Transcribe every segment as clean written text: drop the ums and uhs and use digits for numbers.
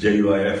JUIF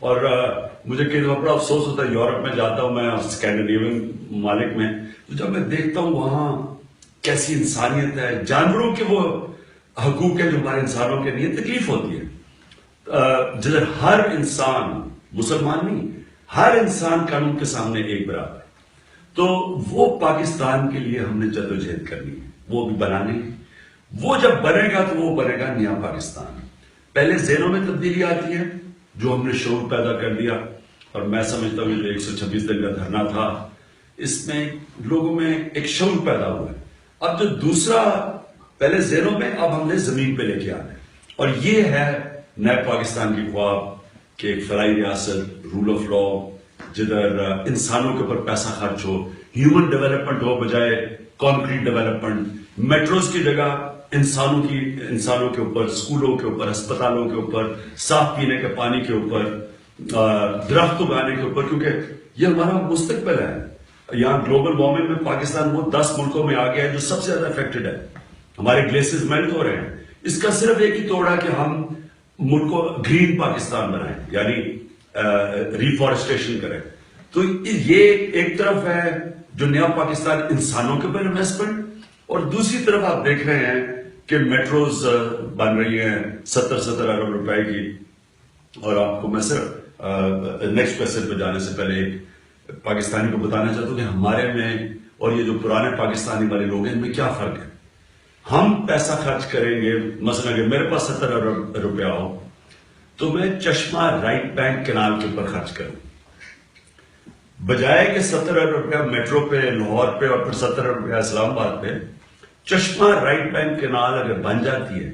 اور مجھے کئی دفعہ بڑا افسوس ہوتا ہے، یورپ میں جاتا ہوں میں، اسکینڈینیوین ممالک میں، تو جب میں دیکھتا ہوں وہاں کیسی انسانیت ہے، جانوروں کے وہ حقوق ہیں جو ہمارے انسانوں کے لیے، تکلیف ہوتی ہے. جدھر ہر انسان، مسلمان نہیں، ہر انسان قانون کے سامنے ایک برابر ہے. تو وہ پاکستان کے لیے ہم نے جدوجہد کرنی ہے، وہ بھی بنانے ہے. وہ جب بنے گا تو وہ بنے گا نیا پاکستان. پہلے ذہنوں میں تبدیلی آتی ہے جو ہم نے شعور پیدا کر دیا، اور میں سمجھتا ہوں جو 126 دن کا دھرنا تھا، اس میں لوگوں میں ایک شعور پیدا ہوا ہے. اب جو دوسرا، پہلے ذہنوں میں، اب ہم نے زمین پہ لے کے آنا ہے. اور یہ ہے نئے پاکستان کی خواب کہ ایک فلاحی ریاست، رول آف لا، جدھر انسانوں کے اوپر پیسہ خرچ ہو، ہیومن ڈیولپمنٹ ہو بجائے کانکریٹ ڈیولپمنٹ، میٹروز کی جگہ انسانوں کے اوپر، اسکولوں کے اوپر، اسپتالوں کے اوپر، صاف پینے کے پانی کے اوپر، درخت اگانے کے اوپر، کیونکہ یہ ہمارا مستقبل ہے. یہاں گلوبل وارمنگ میں پاکستان وہ 10 ملکوں میں آ گیا ہے جو سب سے زیادہ افیکٹڈ ہے. ہمارے گلیشیئرز میلٹ ہو رہے ہیں. اس کا صرف ایک ہی توڑا کہ ہم ملک کو گرین پاکستان بنائیں، یعنی ریفارسٹریشن کریں. تو یہ ایک طرف ہے جو نیا پاکستان، انسانوں کے اوپر انویسٹمنٹ، اور دوسری طرف آپ دیکھ رہے ہیں کہ میٹروز بن رہی ہیں 70 ارب روپے کی. اور آپ کو میں صرف نیکسٹ کویسچن پہ جانے سے پہلے پاکستانی کو بتانا چاہتا ہوں کہ ہمارے میں اور یہ جو پرانے پاکستانی والے لوگ ہیں ان میں کیا فرق ہے. ہم پیسہ خرچ کریں گے، مثلا اگر میرے پاس 70 ارب روپیہ ہو تو میں چشمہ رائٹ بینک کینال کے اوپر خرچ کروں، بجائے کہ 70 ارب روپیہ میٹرو پہ، لاہور پہ، اور پھر 70 ارب روپیہ اسلام آباد پہ. چشمہ رائٹ بینک کینال اگر بن جاتی ہے،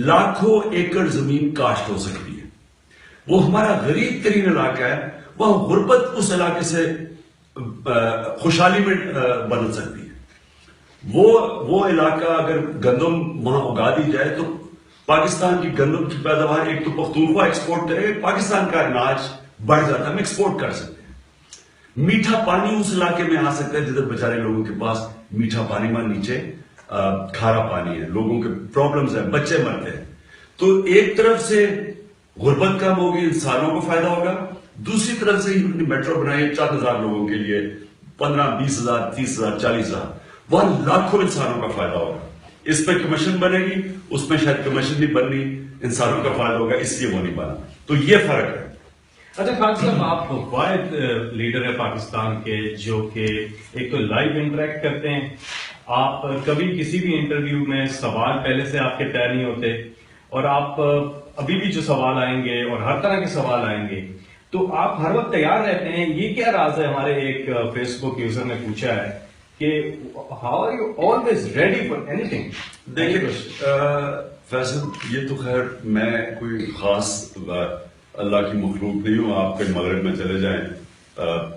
لاکھوں ایکڑ زمین کاشت ہو سکتی ہے. وہ ہمارا غریب ترین علاقہ ہے، وہاں غربت اس علاقے سے خوشحالی میں بدل سکتی ہے. وہ علاقہ اگر گندم وہاں اگا دی جائے تو پاکستان کی گندم کی پیداوار، ایک تو پختونخوا ایکسپورٹ کرے، پاکستان کا اناج بڑھ جاتا ہے، ہم ایکسپورٹ کر سکتے ہیں. میٹھا پانی اس علاقے میں آ سکتا ہے جدھر بیچارے لوگوں کے پاس میٹھا پانی میں نیچے کھارا پانی ہے، لوگوں کے پرابلمز ہیں، بچے مرتے ہیں. تو ایک طرف سے غربت کم ہوگی، انسانوں کو فائدہ ہوگا. دوسری طرف سے میٹرو بنائے 4,000 لوگوں کے لیے، 15,000 20,000 30,000 40,000، وہاں لاکھوں انسانوں کا فائدہ ہوگا. اس پہ کمیشن بنے گی، اس میں شاید کمیشن نہیں بننی، انسانوں کا فائدہ ہوگا، اس لیے وہ نہیں بنا. تو یہ فرق ہے. اچھا خان صاحب، آپ واحد لیڈر ہے پاکستان کے جو کہ ایک تو لائیو انٹریکٹ کرتے ہیں. آپ کبھی کسی بھی انٹرویو میں سوال پہلے سے آپ کے طے نہیں ہوتے، اور آپ ابھی بھی جو سوال آئیں گے اور ہر طرح کے سوال آئیں گے تو آپ ہر وقت تیار رہتے ہیں. یہ کیا راز ہے؟ ہمارے ایک فیس بک یوزر نے پوچھا ہے کہ how are you always ready for اینی تھنگ. دیکھیے فیصل، یہ تو خیر میں کوئی خاص اللہ کی مخلوق نہیں ہوں. آپ کے مغرب میں چلے جائیں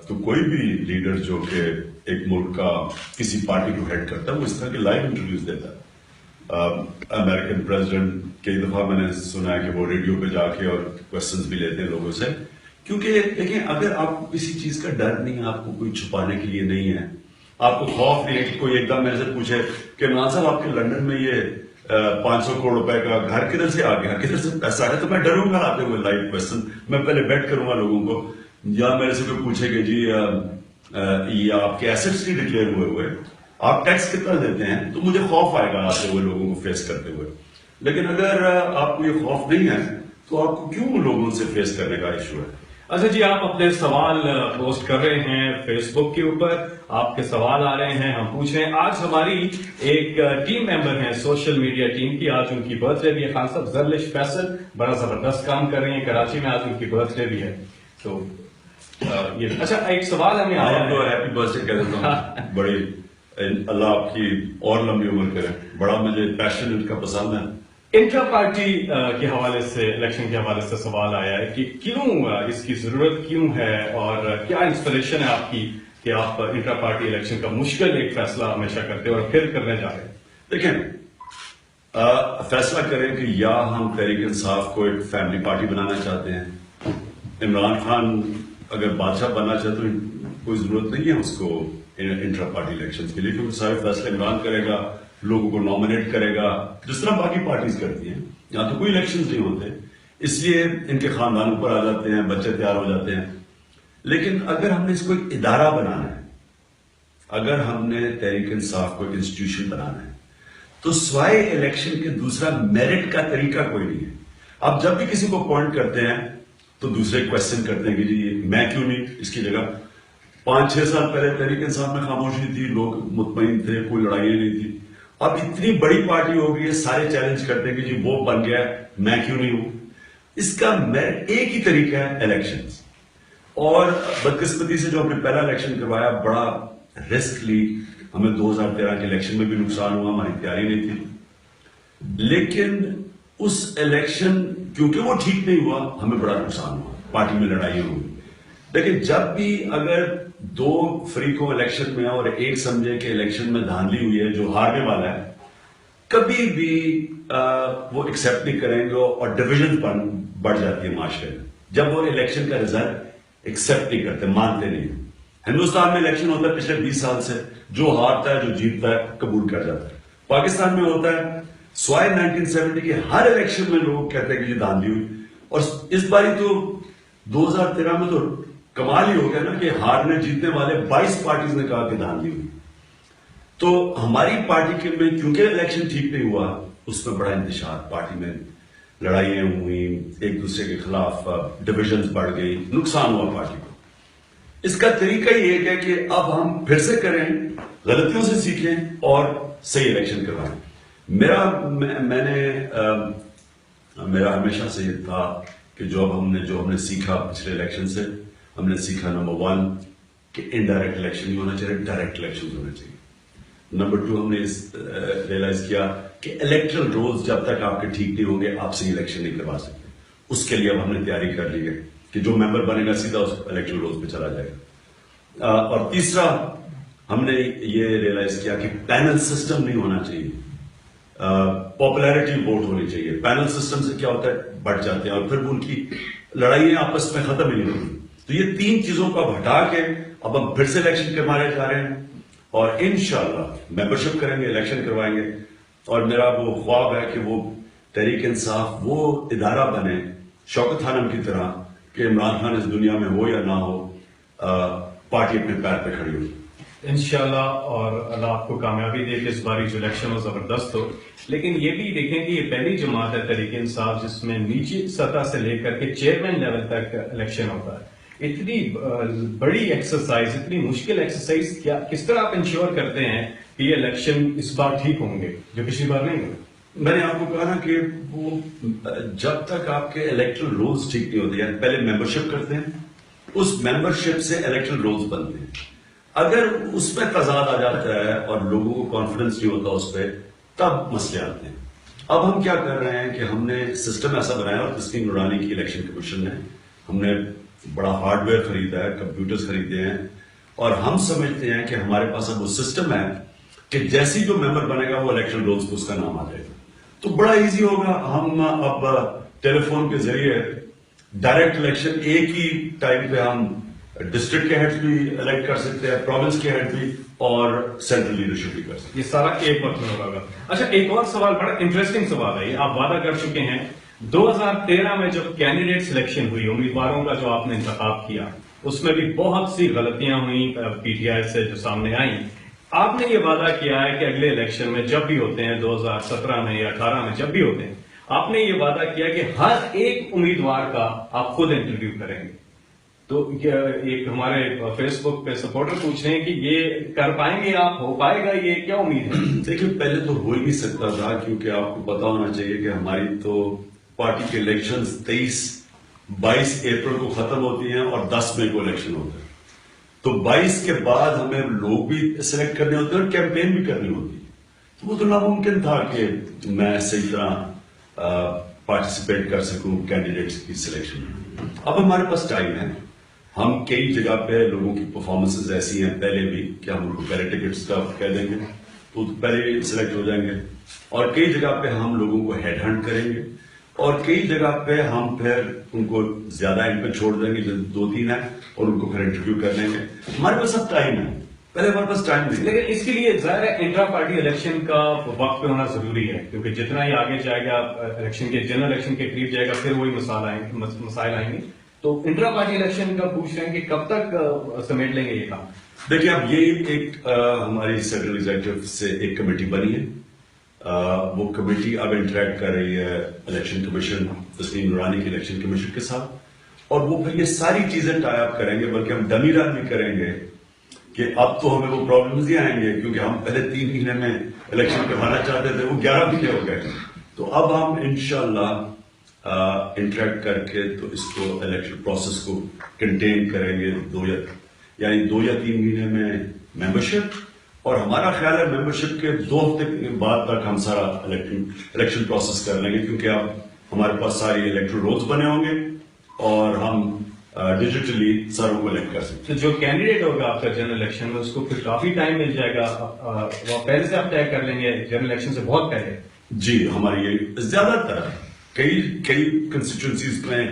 تو کوئی بھی لیڈر جو کہ ایک ملک کا کسی پارٹی کو ہیڈ کرتا ہے وہ اس طرح کے لائیو انٹرویوز دیتا ہے. امریکن پریزیڈنٹ کئی دفعہ میں نے سنا ہے کہ وہ ریڈیو پہ جا کے اور کوشچنز بھی لیتے ہیں لوگوں سے. کیونکہ دیکھیں، اگر آپ کو کسی چیز کا ڈر نہیں ہے، آپ کو کوئی چھپانے کے لیے نہیں ہے، آپ کو خوف نہیں ہے کہ کوئی ایک دم میرے سے پوچھے کہ عمران صاحب آپ کے لندن میں یہ 500 کروڑ روپے کا گھر کدھر سے آ گیا، کدھر سے پیسہ آیا، تو میں ڈروں گا آتے ہوئے لائیو کوشچن. میں پہلے بیٹ کروں گا لوگوں کو. یا میرے سے کوئی پوچھے کہ جی یہ آپ کے ایسٹس نہیں ڈکلیئر ہوئے، آپ ٹیکس کتنا دیتے ہیں، تو مجھے خوف آئے گا آتے ہوئے لوگوں کو فیس کرتے ہوئے. لیکن اگر آپ کو یہ خوف نہیں ہے تو آپ کو کیوں لوگوں سے فیس کرنے کا ایشو ہے؟ اچھا جی، آپ اپنے سوال پوسٹ کر رہے ہیں فیس بک کے اوپر، آپ کے سوال آ رہے ہیں، ہم پوچھ رہے ہیں. آج ہماری ایک ٹیم ممبر ہیں سوشل میڈیا ٹیم کی، آج ان کی برتھ ڈے بھی ہے. خان صاحب زرلش فیصل بڑا زبردست کام کر رہے ہیں کراچی میں، آج ان کی برتھ ڈے بھی ہے. تو یہ اچھا ایک سوال ہمیں آیا ہے. ہیپی برتھ ڈے کہہ دیتا ہوں. بڑی اللہ آپ کی اور لمبی عمر کرے. بڑا مجھے پیشن ان کا پسند ہے. انٹرا پارٹی کے حوالے سے، الیکشن کے حوالے سے سوال آیا ہے کہ کیوں اس کی ضرورت کیوں ہے، اور کیا انسپریشن ہے آپ کی کہ آپ انٹرا پارٹی الیکشن کا مشکل ایک فیصلہ ہمیشہ کرتے ہیں اور پھر کرنے جا رہے ہیں. دیکھیں، فیصلہ کریں کہ یا ہم تحریک انصاف کو ایک فیملی پارٹی بنانا چاہتے ہیں. عمران خان اگر بادشاہ بننا چاہتے تو کوئی ضرورت نہیں ہے اس کو انٹرا پارٹی الیکشن کے لیے، کیونکہ سارے فیصلے عمران کرے گا، لوگوں کو نامنیٹ کرے گا، جس طرح باقی پارٹیز کرتی ہیں. یہاں تو کوئی الیکشنز نہیں ہوتے. اس لیے ان کے خاندانوں پر آ جاتے ہیں، بچے تیار ہو جاتے ہیں. لیکن اگر ہم نے اس کو ایک ادارہ بنانا ہے، اگر ہم نے تحریک انصاف کو ایک انسٹیٹیوشن بنانا ہے، تو سوائے الیکشن کے دوسرا میرٹ کا طریقہ کوئی نہیں ہے. آپ جب بھی کسی کو اپوائنٹ کرتے ہیں تو دوسرے کوشچن کرتے ہیں کہ جی میں کیوں نہیں اس کی جگہ. 5-6 سال پہلے تحریک انصاف میں خاموشی تھی، لوگ مطمئن تھے، کوئی لڑائی نہیں تھی. اب اتنی بڑی پارٹی ہو گئی ہے، سارے چیلنج کرتے ہیں کہ جی وہ بن گیا ہے، میں کیوں نہیں ہوں. اس کا ایک ہی طریقہ ہے الیکشن. اور بدقسمتی سے جو ہم نے پہلا الیکشن کروایا بڑا رسک لی، ہمیں 2013 کے الیکشن میں بھی نقصان ہوا، ہماری تیاری نہیں تھی. لیکن اس الیکشن کیونکہ وہ ٹھیک نہیں ہوا، ہمیں بڑا نقصان ہوا، پارٹی میں لڑائی ہوئی. لیکن جب بھی اگر 2 فریقوں الیکشن میں اور ایک سمجھے کہ الیکشن میں دھاندلی ہوئی ہے، جو ہارنے والا ہے، کبھی بھی وہ ایکسپٹ نہیں کریں گے اور ڈویژن بڑھ جاتی ہے معاشرے میں جب وہ الیکشن کا رزلٹ ایکسپٹ نہیں کرتے، مانتے نہیں. ہندوستان میں الیکشن ہوتا ہے پچھلے 20 سال سے، جو ہارتا ہے جو جیتتا ہے قبول کر جاتا ہے. پاکستان میں ہوتا ہے سوائے 1970 کے ہر الیکشن میں لوگ کہتے ہیں کہ یہ دھاندلی ہوئی. اور اس باری تو 2013 میں تو کمال ہی ہو گیا نا کہ ہارنے جیتنے والے 22 پارٹیز نے کہا کہ دھاندلی ہوئی. تو ہماری پارٹی کے میں کیونکہ الیکشن ٹھیک نہیں ہوا، اس میں بڑا انتشار، پارٹی میں لڑائیاں ہوئی، ایک دوسرے کے خلاف ڈویژنز بڑھ گئی، نقصان ہوا پارٹی کو. اس کا طریقہ ہی ایک ہے کہ اب ہم پھر سے کریں، غلطیوں سے سیکھیں اور صحیح الیکشن کروائیں. میرا ہمیشہ سے یہ تھا کہ جو ہم نے سیکھا پچھلے الیکشن سے، ہم نے سیکھا نمبر 1 کہ انڈائریکٹ الیکشن نہیں ہونا چاہیے، ڈائریکٹ الیکشن ہونا چاہیے. نمبر 2 ہم نے ریئلائز کیا کہ الیکٹرل رولز جب تک آپ کے ٹھیک نہیں ہوں گے آپ صحیح الیکشن نہیں کروا سکتے. اس کے لیے اب ہم نے تیاری کر لی ہے کہ جو ممبر بنے گا سیدھا اس الیکٹرل رولز پہ چلا جائے گا. اور تیسرا ہم نے یہ ریئلائز کیا کہ پینل سسٹم نہیں ہونا چاہیے، پاپولیرٹی ووٹ ہونی چاہیے. پینل سسٹم سے کیا ہوتا ہے، بڑھ جاتے ہیں اور پھر ان کی لڑائیاں آپس میں ختم ہی نہیں ہوتی. تو یہ 3 چیزوں کو اب ہٹا کے اب ہم پھر سے الیکشن کروانے جا رہے ہیں اور انشاءاللہ ممبرشپ کریں گے، الیکشن کروائیں گے. اور میرا وہ خواب ہے کہ وہ تحریک انصاف وہ ادارہ بنے شوکت خانم کی طرح کہ عمران خان اس دنیا میں ہو یا نہ ہو، پارٹی اپنے پیر پہ کھڑی ہو. انشاءاللہ، اور اللہ آپ کو کامیابی دے کہ اس باری جو الیکشن ہو زبردست ہو. لیکن یہ بھی دیکھیں کہ یہ پہلی جماعت ہے تحریک انصاف جس میں نیچی سطح سے لے کر کے چیئرمین لیول تک الیکشن ہوتا ہے. اتنی بڑی ایکسرسائز، اتنی مشکل ایکسرسائز کس طرح آپ انشور کرتے ہیں کہ یہ الیکشن اس بار ٹھیک ہوں گے جو پچھلی بار نہیں ہوئے؟ میں نے آپ کو کہا نا کہ وہ جب تک آپ کے الیکٹرل رولز ٹھیک نہیں ہوتے، یعنی پہلے ممبرشپ کرتے ہیں، اس ممبرشپ سے الیکٹرل رولز بنتے ہیں. اگر اس میں تضاد آ جاتا ہے اور لوگوں کو کانفیڈنس نہیں ہوتا اس پہ، تب مسئلے آتے ہیں. اب ہم کیا کر رہے ہیں کہ ہم نے سسٹم ایسا بنایا، اور تسنیم نورانی کی الیکشن کمیشن نے، ہم نے بڑا ہارڈ ویئر خریدا ہے، کمپیوٹرز خریدے ہیں، اور ہم سمجھتے ہیں کہ ہمارے پاس اب وہ سسٹم ہے کہ جیسی جو ممبر بنے گا وہ الیکشن رولز پہ اس کا نام آ جائے گا. تو بڑا ایزی ہوگا. ہم اب ٹیلی فون کے ذریعے ڈائریکٹ الیکشن ایک ہی ٹائم پہ ہم ڈسٹرکٹ کے ہیڈ بھی الیکٹ کر سکتے ہیں، پروونس کے ہیڈ بھی، اور سینٹرل لیڈرشپ بھی کر سکتے ہیں. یہ سارا ایک وقت میں ہوگا. اچھا، ایک اور سوال، بڑا انٹرسٹنگ سوال ہے. آپ وعدہ کر چکے ہیں 2013 میں جب کینڈیڈیٹ سلیکشن ہوئی، امیدواروں کا جو آپ نے انتخاب کیا، اس میں بھی بہت سی غلطیاں ہوئیں پی ٹی آئی سے جو سامنے آئیں. آپ نے یہ وعدہ کیا ہے کہ اگلے الیکشن میں جب بھی ہوتے ہیں، 2017 میں یا 18 میں جب بھی ہوتے ہیں، آپ نے یہ وعدہ کیا کہ ہر ایک امیدوار کا آپ خود انٹرویو کریں گے. تو ایک ہمارے فیس بک پہ سپورٹر پوچھ رہے ہیں کہ یہ کر پائیں گے آپ، ہو پائے گا، یہ کیا امید ہے؟ دیکھیں، پہلے تو ہو ہی نہیں سکتا تھا، کیونکہ آپ کو پتا ہونا چاہیے کہ ہماری تو پارٹی کے الیکشنز 22 اپریل کو ختم ہوتی ہیں اور 10 مئی کو الیکشن ہوتا ہے. تو 22 کے بعد ہمیں لوگ بھی سلیکٹ کرنے ہوتے ہیں اور کیمپین بھی کرنی ہوتی ہے. تو وہ تو ناممکن تھا کہ میں صحیح طرح پارٹیسپیٹ کر سکوں کینڈیڈیٹس کی سلیکشن میں. اب ہمارے پاس ٹائم ہے. ہم کئی جگہ پہ لوگوں کی پرفارمنسز ایسی ہیں پہلے بھی کہ ہم ان کو پہلے ٹکٹس کا کہہ دیں گے تو پہلے سلیکٹ ہو جائیں گے، اور کئی جگہ پہ ہم لوگوں کو ہیڈ ہنٹ کریں گے، اور کئی جگہ پہ ہم پھر ان کو زیادہ ان پہ چھوڑ دیں گے جو 2-3 ہیں، اور ان کو پھر انٹرویو کر لیں گے. ہمارے پاس اب ٹائم ہے. پہلے ہمارے پاس ٹائم نہیں. لیکن اس کے لیے ظاہر ہے انٹرا پارٹی الیکشن کا وقت پہ ہونا ضروری ہے، کیونکہ جتنا ہی آگے جائے گا الیکشن کے جنرل الیکشن کے قریب جائے گا پھر وہی مسائل آئیں گے. تو انٹرا پارٹی الیکشن کا پوچھ رہے ہیں کہ کب تک سمیٹ لیں گے یہ کام؟ دیکھیں اب یہ ایک ہماری سینٹرل ایگزیکٹو سے ایک کمیٹی بنی ہے. وہ کمیٹی اب انٹریکٹ کر رہی ہے الیکشن کمیشن تسنیم نورانی کے الیکشن کمیشن کے ساتھ، اور وہ پھر یہ ساری چیزیں ٹائی اپ کریں گے. بلکہ ہم ڈمی رن بھی کریں گے کہ اب تو ہمیں وہ پرابلمز ہی آئیں گے، کیونکہ ہم پہلے 3 مہینے میں الیکشن کروانا چاہتے تھے، وہ 11 مہینے ہو گئے. تو اب ہم انشاءاللہ انٹریکٹ کر کے تو اس کو الیکشن پروسیس کو کنٹین کریں گے 2 یا 3 مہینے میں ممبرشپ. اور ہمارا خیال ہے ممبرشپ کے 2 ہفتے کے بعد تک ہم سارا الیکشن پروسیس کر لیں گے، کیونکہ اب ہمارے پاس ساری الیکٹرل رولز بنے ہوں گے اور ہم ڈیجیٹلی ساروں کو الیکٹ کر سکتے ہیں. جو کینڈیڈیٹ ہوگا آپ کا جنرل الیکشن میں اس کو پھر کافی ٹائم مل جائے گا، وہ پہلے سے آپ طے کر لیں گے جنرل الیکشن سے بہت پہلے؟ جی، ہماری یہ زیادہ تر کئی کنسٹیچوئنسیز میں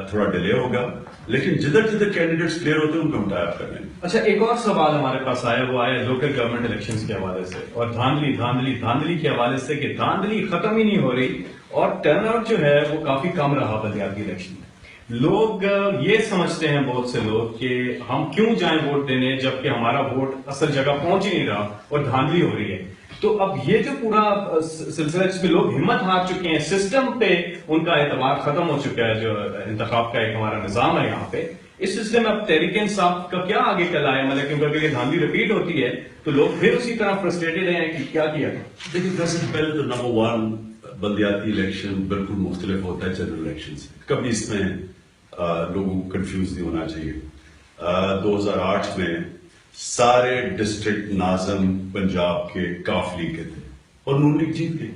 تھوڑا ڈیلے ہوگا، لیکن جدھر کینڈیڈیٹس کلیئر ہوتے ہیں ان کو ہم ٹائی اپ کر لیں گے. اچھا، ایک اور سوال ہمارے پاس آیا، وہ آیا لوکل گورنمنٹ الیکشنز کے حوالے سے اور دھاندلی کے حوالے سے کہ دھاندلی ختم ہی نہیں ہو رہی اور ٹرن آؤٹ جو ہے وہ کافی کم رہا بلدیاتی الیکشن میں. لوگ یہ سمجھتے ہیں بہت سے لوگ کہ ہم کیوں جائیں ووٹ دینے جبکہ ہمارا ووٹ اصل جگہ پہنچ ہی نہیں رہا اور دھاندلی ہو رہی ہے. تو اب یہ جو پورا سلسلہ جس پہ لوگ ہمت ہار چکے ہیں، سسٹم پہ ان کا اعتماد ختم ہو چکا ہے، جو انتخاب کا ایک ہمارا نظام ہے یہاں پہ، اس سلسلے میں اب تحریک انصاف کا کیا آگے چل رہا ہے؟ مطلب کیونکہ اگر یہ دھاندلی ریپیٹ ہوتی ہے تو لوگ پھر اسی طرح فرسٹریٹڈ ہیں کہ کیا کیا ہے. دیکھیے ویسے پہلے تو نمبر 1 بلدیاتی الیکشن بالکل مختلف ہوتا ہے جنرل الیکشن سے. کبھی اس میں لوگوں کو کنفیوز نہیں ہونا چاہیے. 2008 میں سارے ڈسٹرکٹ ناظم پنجاب کے کاف لیگ کے تھے اور نون لیگ جیت گئی.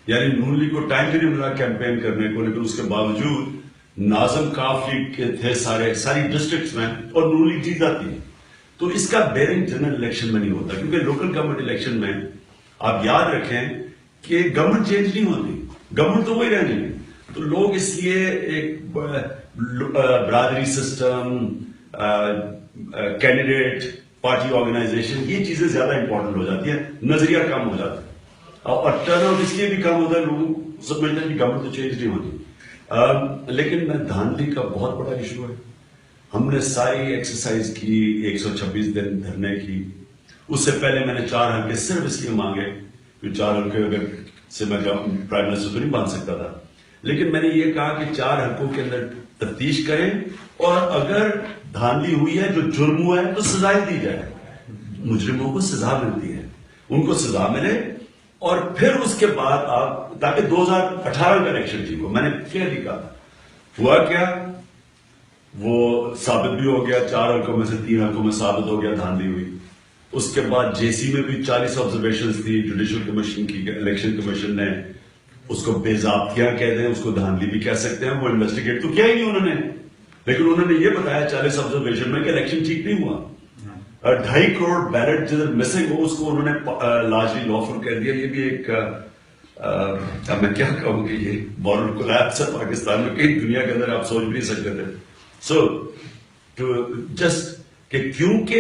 یعنی نون لیگ کو ٹائم بھی نہیں ملا کیمپین کرنے کو، لیکن اس کے باوجود ناظم کاف لیگ کے تھے ساری ڈسٹرکٹس میں اور نون لیگ جیت جاتی ہے. تو اس کا بیرنگ جنرل الیکشن میں نہیں ہوتا، کیونکہ لوکل گورنمنٹ الیکشن میں آپ یاد رکھیں کہ گورنمنٹ چینج نہیں ہوتی، گورنمنٹ تو وہی رہنی ہے. تو لوگ اس لیے ایک برادری سسٹم، کینڈیڈیٹ، پارٹی آرگنائزیشن، یہ چیزیں زیادہ امپورٹنٹ ہو جاتی ہیں، نظریہ کم ہو جاتا ہے. اور ٹرن آؤٹ اس لیے بھی کم ہوتا ہے، لوگ سمجھتے ہیں کہ گورنمنٹ تو چینج نہیں ہوتی. لیکن دھاندلی کا بہت بڑا ایشو ہے. ہم نے ساری ایکسرسائز کی، 126 دن دھرنے کی. اس سے پہلے میں نے 4 حلقے صرف اس لیے مانگے کہ 4 حلقے اگر سے میں پرائم منسٹر تو نہیں بن سکتا تھا، لیکن میں نے یہ کہا کہ 4 حلقوں کے اندر تفتیش کریں اور اگر دھاندلی ہوئی ہے، جو جرم ہوا ہے تو سزائیں دی جائے. مجرموں کو سزا ملتی ہے، ان کو سزا ملے اور پھر اس کے بعد آپ، تاکہ 2018 کا الیکشن ٹھیک ہو. میں نے کلیئرلی کہا ہوا کیا، وہ ثابت بھی ہو گیا. 4 حلقوں میں سے 3 حلقوں میں ثابت ہو گیا دھاندلی ہوئی. اس کے بعد جے سی میں بھی 40 آبزرویشنز تھی جوڈیشل کمیشن کی. الیکشن کمیشن نے اس کو بے ضابطہ کہہ دیں، اس کو دھاندلی بھی کہہ سکتے ہیں. وہ انویسٹیگیٹ تو کیا ہی نہیں انہوں نے، لیکن انہوں نے یہ بتایا 40 آبزرویشن میں کہ الیکشن ٹھیک نہیں ہوا. 2.5 کروڑ بیلٹ جو مسنگ ہو اس کو انہوں نے لارجلی لافل کہہ دیا. یہ بھی ایک، اب میں کیا کہوں کہ یہ مورل کولیپس ہے پاکستان میں، کہیں دنیا کے اندر آپ سوچ بھی نہیں سکتے تھے. سو جسٹ کہ کیونکہ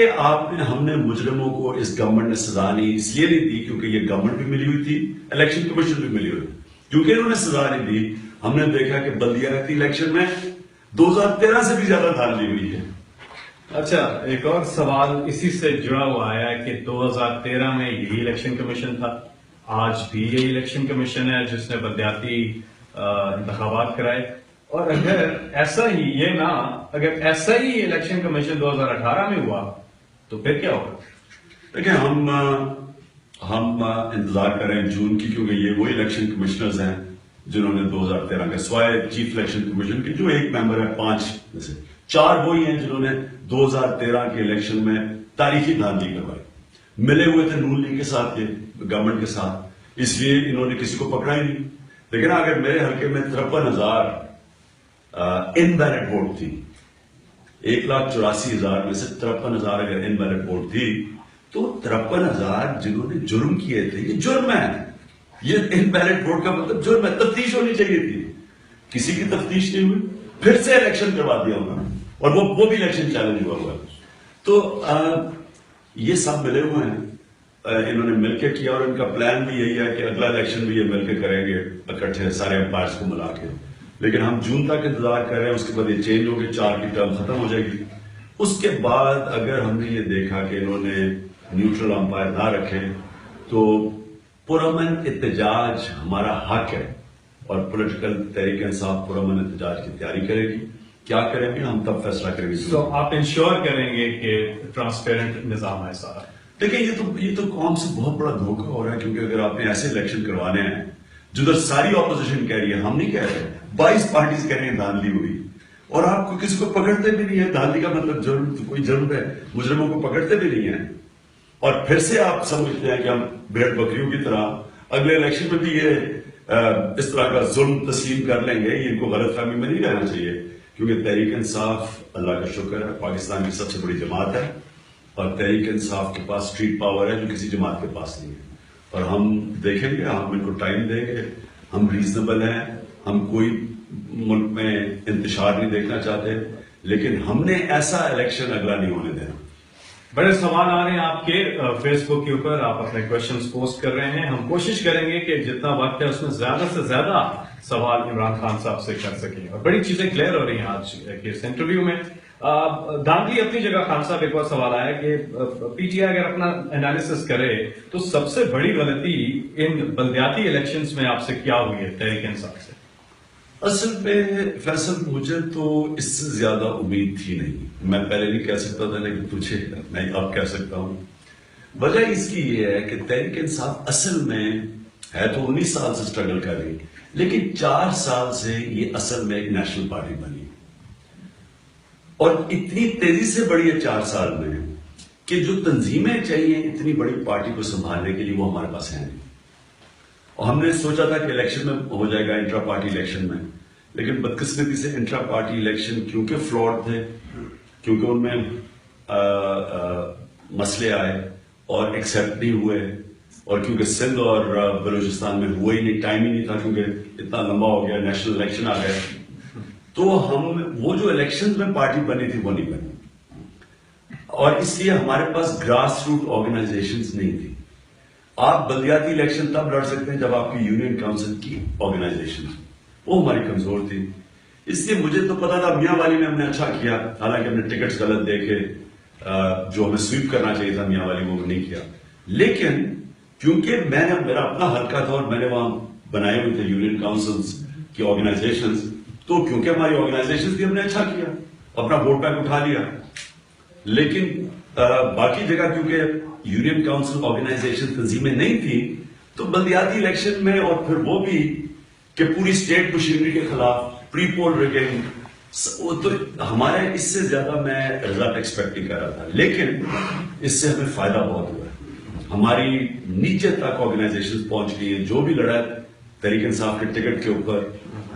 ہم نے مجرموں کو اس گورنمنٹ نے سزا نہیں اس لیے نہیں دی کیونکہ یہ گورنمنٹ بھی ملی ہوئی تھی، الیکشن کمیشن بھی ملی ہوئی. کیونکہ انہوں نے سزا نہیں دی، ہم نے دیکھا کہ بلدیاتی الیکشن میں 2013 سے بھی زیادہ دھاندلی ہوئی ہے. اچھا، ایک اور سوال اسی سے جڑا ہوا آیا کہ 2013 میں یہی الیکشن کمیشن تھا، آج بھی یہی الیکشن کمیشن ہے جس نے بلدیاتی انتخابات کرائے. اور اگر ایسا ہی الیکشن کمیشن 2018 میں ہوا تو پھر کیا ہوگا؟ دیکھیں ہم انتظار کر رہے ہیں جون کی، کیونکہ یہ وہی الیکشن کمشنرز ہیں جنہوں نے 2013 کے سوائے چیف الیکشن کمیشن کے جو ایک ممبر ہے 5 میں سے 4 وہی ہیں جنہوں نے 2013 کے الیکشن میں تاریخی دھاندلی کروائی. ملے ہوئے تھے نون لیگ کے ساتھ، یہ گورنمنٹ کے ساتھ، اس لیے انہوں نے کسی کو پکڑا ہی نہیں. لیکن اگر میرے حلقے میں 53,000 انویلڈ ووٹ تھی، 1,84,000 میں سے 53,000 اگر انویلڈ ووٹ تھی تو 53,000 جنہوں نے جرم کیے تھے، یہ جرم ہے. یہ انویلڈ ووٹ کا مطلب جرم ہے. تفتیش ہونی چاہیے تھی، کسی کی تفتیش نہیں ہوئی، پھر سے الیکشن کروا دیا انہوں نے، اور وہ بھی الیکشن چیلنج ہوا. تو یہ سب ملے ہوئے ہیں, انہوں نے مل کے کیا, اور ان کا پلان بھی یہی ہے کہ اگلا الیکشن بھی یہ مل کے کریں گے اکٹھے سارے امپائرز کو ملا کے. لیکن ہم جون تک انتظار کر رہے ہیں, اس کے بعد یہ چینج ہو کے 4 کی ٹرم ختم ہو جائے گی. اس کے بعد اگر ہم نے یہ دیکھا کہ انہوں نے نیوٹرل امپائر نہ رکھے تو پرامن احتجاج ہمارا حق ہے, اور پولیٹیکل تحریک انصاف پرامن احتجاج کی تیاری کرے گی. کیا کریں گے ہم تب فیصلہ کریں گے. تو آپ انشور کریں گے کہ ٹرانسپیرنٹ نظام ہے سارا. دیکھیں یہ تو قوم سے بہت بڑا دھوکہ ہو رہا ہے, کیونکہ اگر آپ نے ایسے الیکشن کروانے ہیں جدھر ساری اپوزیشن کہہ رہی ہے, ہم نہیں کہہ رہے, 22 پارٹیز کہہ رہی ہیں دھاندلی ہوئی, اور آپ کو کسی کو پکڑتے بھی نہیں ہے. دھاندلی کا مطلب جرم, تو کوئی جرم ہے, مجرموں کو پکڑتے بھی نہیں ہیں, اور پھر سے آپ سمجھتے ہیں کہ ہم بھیڑ بکریوں کی طرح اگلے الیکشن میں بھی یہ اس طرح کا ظلم تسلیم کر لیں گے. یہ ان کو غلط فہمی میں نہیں رہنا چاہیے, کیونکہ تحریک انصاف اللہ کا شکر ہے پاکستان کی سب سے بڑی جماعت ہے, اور تحریک انصاف کے پاس اسٹریٹ پاور ہے جو کسی جماعت کے پاس نہیں ہے. اور ہم دیکھیں گے, ہم ان کو ٹائم دیں گے. ہم ریزنیبل ہیں, ہم کوئی ملک میں انتشار نہیں دیکھنا چاہتے, لیکن ہم نے ایسا الیکشن اگلا نہیں ہونے دینا. بڑے سوال آ رہے ہیں آپ کے فیس بک کے اوپر, آپ اپنے کوشچنز پوسٹ کر رہے ہیں. ہم کوشش کریں گے کہ جتنا وقت ہے اس میں زیادہ سے زیادہ سوال عمران خان صاحب سے کر سکیں, اور بڑی چیزیں کلیئر ہو رہی ہیں آج کے اس انٹرویو میں. دھاندلی اپنی جگہ. خان صاحب ایک اور سوال آیا کہ پی ٹی آئی اگر اپنا انالیسس کرے تو سب سے بڑی غلطی ان بلدیاتی الیکشنز میں آپ سے کیا ہوئی ہے تحریک انصاف سے؟ اصل میں فیصل مجھے تو اس سے زیادہ امید تھی نہیں. میں پہلے نہیں کہہ سکتا تھا, لیکن تجھے میں اب کہہ سکتا ہوں. وجہ اس کی یہ ہے کہ تحریک انصاف اصل میں ہے تو 19 سال سے اسٹرگل کر رہی, لیکن 4 سال سے یہ اصل میں ایک نیشنل پارٹی بنی, اور اتنی تیزی سے بڑی ہے 4 سال میں کہ جو تنظیمیں چاہیے اتنی بڑی پارٹی کو سنبھالنے کے لیے وہ ہمارے پاس ہیں نہیں. اور ہم نے سوچا تھا کہ الیکشن میں ہو جائے گا, انٹرا پارٹی الیکشن میں, لیکن بدقسمتی سے انٹرا پارٹی الیکشن کیونکہ فراڈ تھے, کیونکہ ان میں مسئلے آئے اور ایکسیپٹ نہیں ہوئے, اور کیونکہ سندھ اور بلوچستان میں ہوا ہی نہیں, ٹائم ہی نہیں تھا, کیونکہ اتنا لمبا ہو گیا, نیشنل الیکشن آ گئے, تو ہم وہ جو الیکشن میں پارٹی بنی تھی وہ نہیں بنی. اور اس لیے ہمارے پاس گراس روٹ آرگنائزیشنز نہیں تھی. آپ بلدیاتی الیکشن تب لڑ سکتے ہیں جب آپ کی یونین کاؤنسل کی آرگنائزیشن, وہ ہماری کمزور تھی. اس لیے مجھے تو پتا تھا میاں والی میں ہم نے اچھا کیا, حالانکہ ہم نے ٹکٹس غلط دے کے جو ہمیں سویپ کرنا چاہیے تھا میاں والی وہ نہیں کیا. لیکن کیونکہ میں نے میرا اپنا حلقہ تھا اور میں نے وہاں بنائے ہوئے تھے یونین کاؤنسلز کی آرگنائزیشنز, تو کیونکہ ہماری آرگنائزیشنز بھی ہم نے اچھا کیا, اپنا ووٹ بینک اٹھا لیا. لیکن باقی جگہ کیونکہ یونین کاؤنسل آرگنائزیشن تنظیمیں نہیں تھی, تو بلدیاتی الیکشن میں, اور پھر وہ بھی کہ پوری اسٹیٹ مشینری کے خلاف پری پول ریگنگ, تو ہمارے اس سے زیادہ میں رزلٹ ایکسپیکٹ نہیں کر رہا تھا. لیکن اس سے ہمیں فائدہ بہت ہوا ہے, ہماری نیچے تک آرگنائزیشن پہنچ گئی ہیں. جو بھی لڑا ہے تحریک انصاف کے ٹکٹ کے اوپر,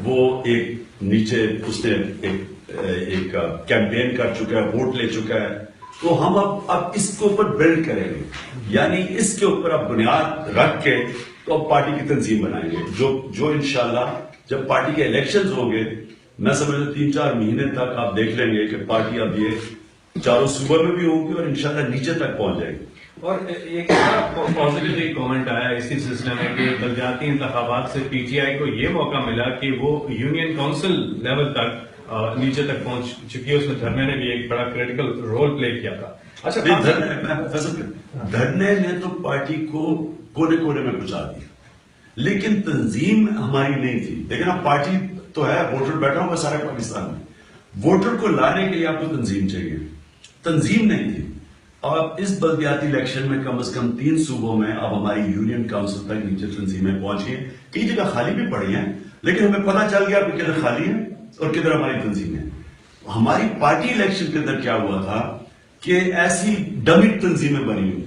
وہ ایک نیچے اس نے ایک کیمپین کر چکا ہے, ووٹ لے چکا ہے. تو ہم اب اس کے اوپر بلڈ کریں گے, یعنی اس کے اوپر اب بنیاد رکھ کے تو اب پارٹی کی تنظیم بنائیں گے, جو انشاءاللہ جب پارٹی کے الیکشنز ہوں گے, میں سمجھتا 3-4 مہینے تک آپ دیکھ لیں گے کہ پارٹی اب یہ چاروں صوبوں میں بھی ہوگی اور انشاءاللہ نیچے تک پہنچ جائے گی. اور ایک پازیٹیو کامنٹ آیا اسی سلسلے میں کہ بلدیاتی انتخابات سے پی ٹی آئی کو یہ موقع ملا کہ وہ یونین کاؤنسل لیول تک نیچے تک پہنچ چکی ہے. اس میں دھرنے نے بھی ایک بڑا کریٹیکل رول پلے کیا تھا. اچھا, دھرنے نے تو پارٹی کو کونے کونے میں پہنچا دیا, لیکن تنظیم ہماری نہیں تھی. لیکن اب پارٹی تو ہے, ووٹر بیٹھا ہوا سارے پاکستان میں, ووٹر کو لانے کے لیے آپ کو تنظیم چاہیے, تنظیم نہیں تھی. اب اس بلدیاتی الیکشن میں کم از کم 3 صوبوں میں اب ہماری یونین کاؤنسل تک نیچے تنظیمیں پہنچ گئی. کئی جگہ خالی بھی پڑی ہیں, لیکن ہمیں پتہ چل گیا کہ کدھر خالی ہے اور کدھر ہماری تنظیمیں. ہماری پارٹی الیکشن کے اندر کیا ہوا تھا کہ ایسی ڈمی تنظیمیں بنی ہوئی,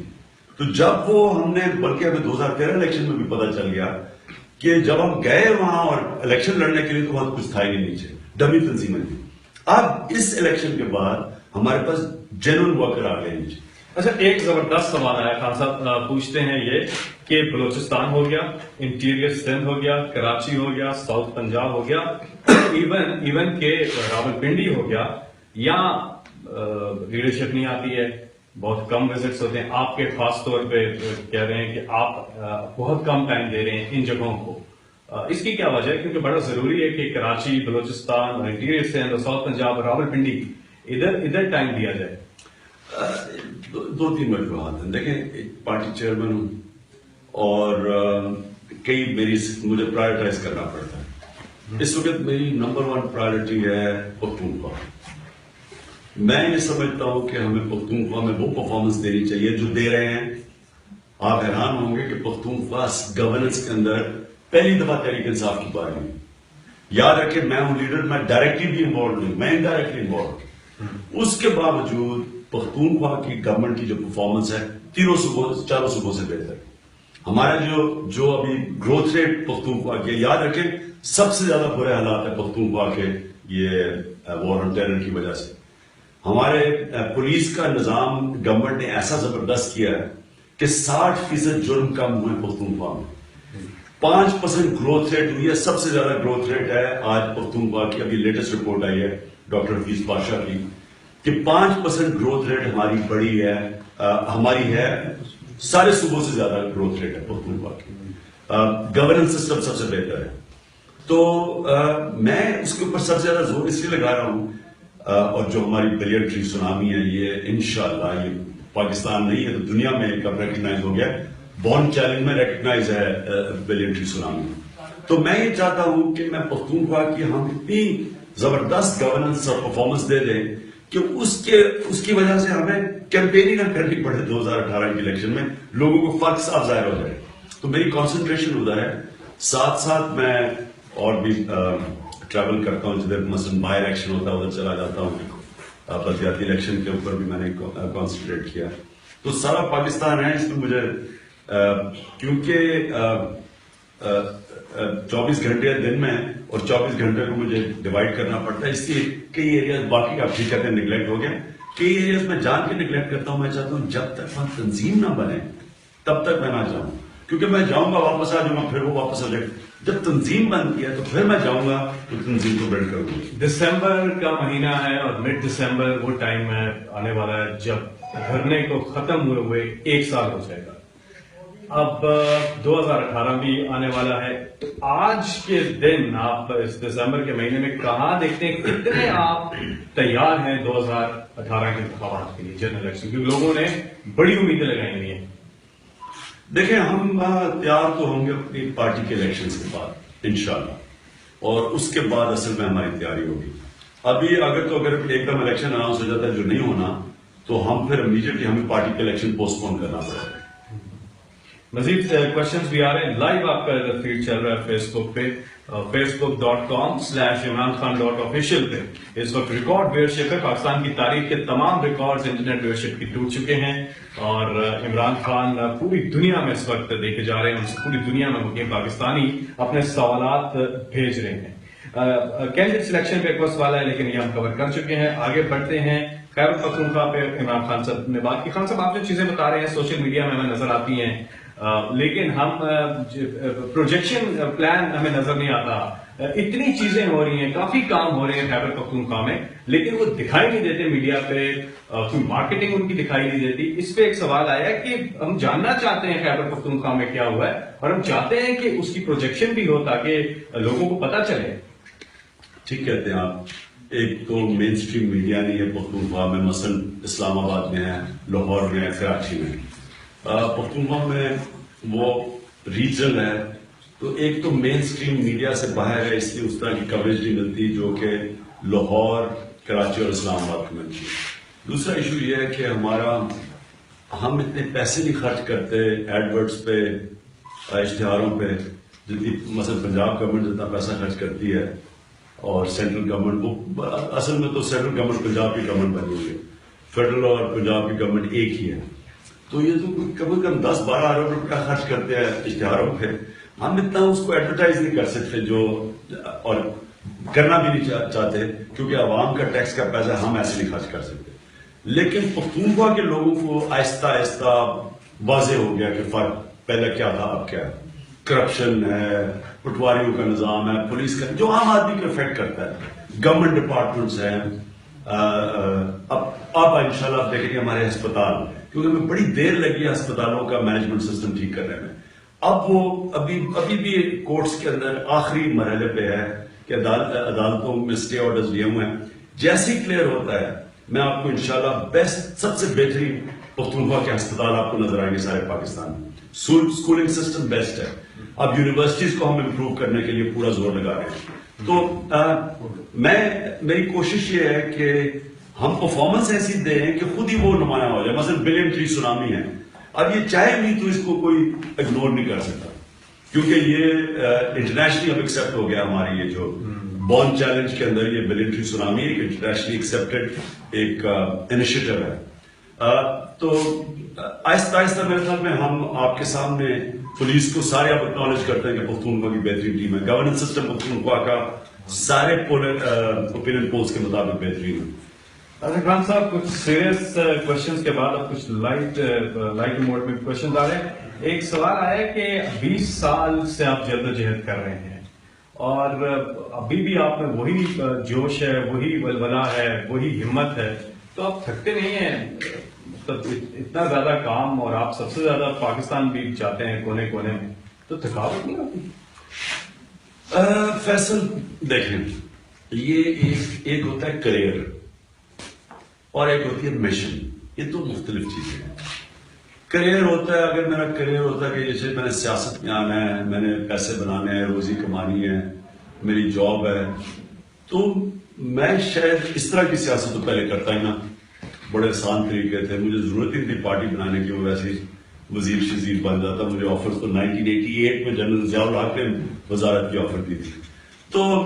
تو جب وہ ہم نے, بلکہ ہمیں 2013 الیکشن میں بھی پتہ چل گیا کہ جب ہم گئے وہاں اور الیکشن لڑنے کے لیے تو وہاں کچھ تھا ہی نہیں, نیچے ڈمی تنظیمیں تھیں. اب اس الیکشن کے بعد ہمارے پاس جنرل ورکر آ گئے نیچے. اچھا, ایک زبردست سوال آیا خان صاحب, پوچھتے ہیں یہ کہ بلوچستان ہو گیا, انٹیریئر سندھ ہو گیا, کراچی ہو گیا, ساؤتھ پنجاب ہو گیا, ایون کہ راول پنڈی ہو گیا, یا لیڈرشپ نہیں آتی ہے, بہت کم وزٹس ہوتے ہیں. آپ کے خاص طور پہ کہہ رہے ہیں کہ آپ بہت کم ٹائم دے رہے ہیں ان جگہوں کو. اس کی کیا وجہ ہے؟ کیونکہ بڑا ضروری ہے کہ کراچی، بلوچستان، انٹیریئر سندھ، ساؤتھ پنجاب اور راولپنڈی ادھر ٹائم دیا جائے. دو تین وجوہات ہیں. دیکھیں، ایک پارٹی چیئرمین ہوں اور کئی مجھے پرائرٹائز کرنا پڑتا ہے. اس وقت میری نمبر 1 پرائرٹی ہے پختونخوا. میں یہ سمجھتا ہوں کہ ہمیں پختونخوا میں وہ پرفارمنس دینی چاہیے جو دے رہے ہیں. آپ حیران ہوں گے کہ پختونخوا گورننس کے اندر پہلی دفعہ تحریک انصاف کی باری ہوئی. یاد رکھیں، میں ہوں لیڈر، میں ڈائریکٹلی بھی انوالوڈ نہیں، میں انڈائریکٹلی انوالوڈ. اس کے باوجود پختونخوا کی گورنمنٹ کی جو پرفارمنس ہے چاروں صوبوں سے بہتر. ہمارا جو ابھی گروتھ ریٹ پختونخوا کے، یاد رکھیں سب سے زیادہ برے حالات ہے پختونخوا کے یہ وار آن ٹیرر کی وجہ سے. ہمارے پولیس کا نظام گورنمنٹ نے ایسا زبردست کیا ہے کہ 60% جرم کم ہوئے پختونخوا میں. 5% گروتھ ریٹ ہوئی ہے. سب سے زیادہ گروتھ ریٹ ہے آج پختونخوا کی. ابھی لیٹسٹ رپورٹ آئی ہے ڈاکٹر حفیظ پاشا کی کہ 5% گروتھ ریٹ ہماری ہے سارے صوبوں سے زیادہ گروتھ ریٹ ہے پختونخوا کی. گورننس سسٹم سب سے بہتر ہے. تو میں اس کے اوپر سب سے زیادہ زور اس لیے لگا رہا ہوں. اور جو ہماری بلین ٹری سونامی ہے، یہ انشاءاللہ یہ پاکستان نہیں ہے تو دنیا میں ایک اب ریکگنائز ہو گیا. بورن چیلنج میں ریکگنائز ہے بلین ٹری سونامی. تو میں یہ چاہتا ہوں کہ میں پختونخوا کی ہم اتنی زبردست گورننس اور پرفارمنس دے دیں کہ اس کی وجہ سے ہمیں کیمپیننگ نہ کرنی پڑے 2018 کی الیکشن میں، لوگوں کو فرق صاف ظاہر ہو جائے. تو میری کانسنٹریشن ادھر ہے. ساتھ ساتھ میں اور بھی ٹریول کرتا ہوں، جدھر مثلاً باہر ایکشن ہوتا ہے ادھر چلا جاتا ہوں. بلدیاتی الیکشن کے اوپر بھی میں نے کانسنٹریٹ کیا. تو سارا پاکستان ہے اس میں مجھے، کیونکہ 24 گھنٹے دن میں اور 24 گھنٹے کو مجھے ڈیوائڈ کرنا پڑتا ہے. اس لیے کئی ایریاز باقی آپ ٹھیک کہتے ہیں نگلیکٹ ہو گیا. کئی ایریاز میں جان کے نگلیکٹ کرتا ہوں. میں چاہتا ہوں جب تک وہاں تنظیم نہ بنے تب تک میں نہ جاؤں، کیونکہ میں جاؤں گا واپس آ جاؤں گا، پھر وہ واپس آ جائے. جب تنظیم بنتی ہے تو پھر میں جاؤں گا تو تنظیم کو بلڈ کروں گا. دسمبر کا مہینہ ہے اور مڈ دسمبر وہ ٹائم ہے آنے والا ہے جب دھرنے کو ختم ہوئے 1 سال ہو جائے گا. اب 2018 بھی آنے والا ہے. تو آج کے دن آپ اس دسمبر کے مہینے میں کہاں دیکھتے ہیں، کتنے آپ تیار ہیں 2018 کے انتخابات کے لیے، جنرل الیکشن؟ کیونکہ لوگوں نے بڑی امیدیں لگائی ہوئی ہیں. دیکھیں، ہم تیار تو ہوں گے اپنی پارٹی کے الیکشنز کے بعد انشاءاللہ، اور اس کے بعد اصل میں ہماری تیاری ہوگی. ابھی اگر ایک دم الیکشن اناؤنس ہو جاتا ہے جو نہیں ہونا، تو ہم پھر امیڈیٹلی ہمیں پارٹی کے الیکشن پوسٹ پون کرنا پڑے گا. مزید کوشچنز بھی آ رہے ہیں. لائیو آپ کا فیڈ چل رہا ہے فیس بک پہ، facebook.com/imranKhan.official پہ. اس وقت ریکارڈ ویئرشپ ہے. پاکستان کی تاریخ کے تمام ریکارڈز انٹرنیٹ ویئرشپ کی ٹوٹ چکے ہیں اور عمران خان پوری دنیا میں اس وقت دیکھے جا رہے ہیں. پوری دنیا میں مقیم پاکستانی اپنے سوالات بھیج رہے ہیں. کینڈیڈیٹ سلیکشن پہ ایک اور سوال ہے لیکن یہ ہم کور کر چکے ہیں. آگے بڑھتے ہیں. خیر پختونخوا پہ عمران خان صاحب نے بات کی. خان صاحب، آپ جو چیزیں بتا رہے ہیں سوشل میڈیا میں ہمیں نظر آتی ہیں، لیکن ہم پروجیکشن پلان ہمیں نظر نہیں آتا. اتنی چیزیں ہو رہی ہیں، کافی کام ہو رہے ہیں خیبر پختونخوا میں، لیکن وہ دکھائی نہیں دیتے میڈیا پہ. کوئی مارکیٹنگ ان کی دکھائی نہیں دیتی. اس پہ ایک سوال آیا کہ ہم جاننا چاہتے ہیں خیبر پختونخوا میں کیا ہوا ہے، اور ہم چاہتے ہیں کہ اس کی پروجیکشن بھی ہو تاکہ لوگوں کو پتہ چلے. ٹھیک کہتے ہیں آپ. ایک تو مین سٹریم میڈیا نہیں ہے پختونخوا میں، مثلا اسلام آباد میں ہے، لاہور میں ہے، کراچی میں. پختونخوا میں وہ ریجن ہے تو ایک تو مین سٹریم میڈیا سے باہر ہے، اس لیے اس طرح کی کوریج نہیں ملتی جو کہ لاہور، کراچی اور اسلام آباد کو ملتی ہے. دوسرا ایشو یہ ہے کہ ہم اتنے پیسے نہیں خرچ کرتے ایڈورٹس پہ، اشتہاروں پہ، جتنی مثلا پنجاب گورنمنٹ جتنا پیسہ خرچ کرتی ہے اور سینٹرل گورنمنٹ. وہ اصل میں تو سینٹرل گورنمنٹ پنجاب کی گورنمنٹ بنی ہوئی ہے، فیڈرل اور پنجاب کی گورنمنٹ ایک ہی ہے. تو یہ تو کم از کم 10-12 ارب روپیہ خرچ کرتے ہیں اشتہاروں پہ. ہم اتنا اس کو ایڈورٹائز نہیں کر سکتے اور کرنا بھی نہیں چاہتے، کیونکہ عوام کا ٹیکس کا پیسہ ہم ایسے نہیں خرچ کر سکتے. لیکن پختونخوا کے لوگوں کو آہستہ آہستہ واضح ہو گیا کہ فرق پہلے کیا تھا اب کیا ہے. کرپشن ہے، پٹواریوں کا نظام ہے، پولیس کا جو عام آدمی کو افیکٹ کرتا ہے، گورنمنٹ ڈپارٹمنٹس ہیں. اب اب انشاءاللہ آپ دیکھیں گے ہمارے ہسپتال، کیونکہ ہمیں بڑی دیر لگی ہے ہسپتالوں کا مینجمنٹ سسٹم ٹھیک کرنے میں. اب وہ ابھی بھی کورٹس کے اندر آخری مرحلے پہ ہے کہ عدالتوں میں اسٹے آرڈرز لیے ہوئے ہیں. جیسے ہی کلیئر ہوتا ہے میں آپ کو انشاءاللہ بیسٹ سب سے بہترین پختونخوا کے ہسپتال آپ کو نظر آئیں گے سارے پاکستان میں. اسکولنگ سسٹم بیسٹ ہے. اب یونیورسٹیز کو ہم امپروو کرنے کے لیے پورا زور لگا رہے ہیں. تو میری کوشش یہ ہے کہ ہم پرفارمنس ایسی دیں کہ خود ہی وہ نمایاں ہو جائے. مثلا بلین ٹری سونامی ہے، اب یہ چاہے بھی تو اس کو کوئی اگنور نہیں کر سکتا، کیونکہ یہ انٹرنیشنلی اب ایکسپٹ ہو گیا. ہماری یہ جو بورن چیلنج کے اندر یہ بلین ٹری سونامی ایک انٹرنیشنلی ایکسپٹڈ ایک انیشیٹو ہے. تو آہستہ آہستہ میرے خیال میں ہم آپ کے سامنے پولیس کو سارے آپ اکنالج کرتے ہیں کہ پختونخوا کی بہترین ٹیم ہے. گورننس سسٹم پختونخوا کا سارے اوپینین پولز کے مطابق بہترین ہے. خان صاحب کچھ سیریس کوشچنز کے بعد اب کچھ لائٹ موڈ میں کوشچنز آ رہے ہیں. ایک سوال آیا کہ 20 سال سے آپ جدوجہد کر رہے ہیں اور ابھی بھی آپ میں وہی جوش ہے، وہی ولولہ ہے، وہی ہمت ہے، تو آپ تھکتے نہیں ہیں؟ مطلب اتنا زیادہ کام اور آپ سب سے زیادہ پاکستان بھی جاتے ہیں کونے کونے میں، تو تھکاوٹ نہیں ہوتی؟ فیصل دیکھیں، یہ ایک ہوتا ہے کریئر اور ایک ہوتی ہے مشن. یہ دو مختلف چیزیں ہیں. کریئر ہوتا ہے، اگر میرا کریئر ہوتا ہے کہ جیسے میں نے سیاست میں آنا ہے، میں نے پیسے بنانے ہیں، روزی کمانی ہے، میری جاب ہے، تو میں شاید اس طرح کی سیاست تو پہلے کرتا ہی نا. بڑے آسان طریقے تھے، مجھے ضرورت ہی تھی پارٹی بنانے کی، ویسے وزیر شزیر بن جاتا. مجھے آفر تو 1988 میں جنرل ضیاء الحق نے وزارت کی آفر دی تھی. تو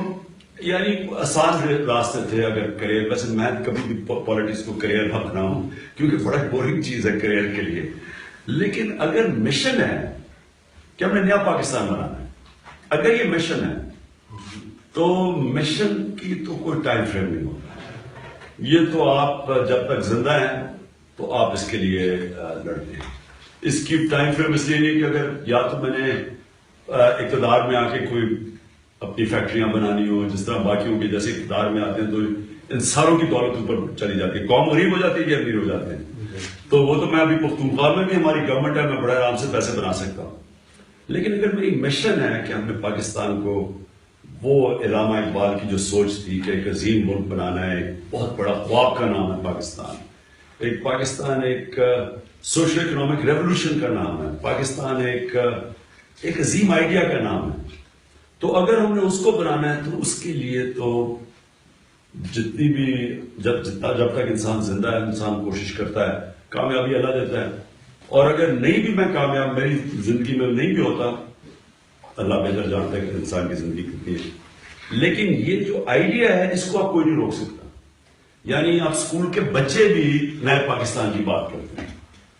یعنی آسان راستے تھے اگر کریئر. ویسے میں کبھی بھی پالیٹکس کو کریئر نہ بناؤں کیونکہ بڑا بورنگ چیز ہے کریئر کے لیے. لیکن اگر مشن ہے کہ ہم نے نیا پاکستان بنانا ہے، اگر یہ مشن ہے تو مشن کی تو کوئی ٹائم فریم نہیں ہوتا. یہ تو آپ جب تک زندہ ہیں تو آپ اس کے لیے لڑتے ہیں. اس کی ٹائم فریم اس لیے نہیں کہ اگر یا تو میں نے اقتدار میں آ کے کوئی اپنی فیکٹریاں بنانی ہو، جس طرح باقیوں کے جیسے اقتدار میں آتے ہیں تو ان ساروں کی دولت اوپر چلی جاتی ہے، قوم غریب ہو جاتی ہے کہ امیر ہو جاتے ہیں. تو وہ تو میں ابھی پختونخوا میں بھی ہماری گورنمنٹ ہے، میں بڑے آرام سے پیسے بنا سکتا ہوں. لیکن اگر میری مشن ہے کہ ہم نے پاکستان کو وہ علامہ اقبال کی جو سوچ تھی کہ ایک عظیم ملک بنانا ہے، ایک بہت بڑا خواب کا نام ہے پاکستان. پاکستان ایک سوشل اکنامک ریولوشن کا نام ہے. پاکستان ایک عظیم آئیڈیا کا نام ہے. تو اگر ہم نے اس کو بنانا ہے تو اس کے لیے تو جتنی بھی جب تک انسان زندہ ہے انسان کوشش کرتا ہے. کامیابی اللہ دیتا ہے، اور اگر نہیں بھی میں کامیاب میری زندگی میں نہیں بھی ہوتا، اللہ بہتر جانتا ہے کہ انسان کی زندگی کتنی ہے. لیکن یہ جو آئیڈیا ہے اس کو آپ کوئی نہیں روک سکتا. یعنی آپ اسکول کے بچے بھی نئے پاکستان کی بات کرتے ہیں.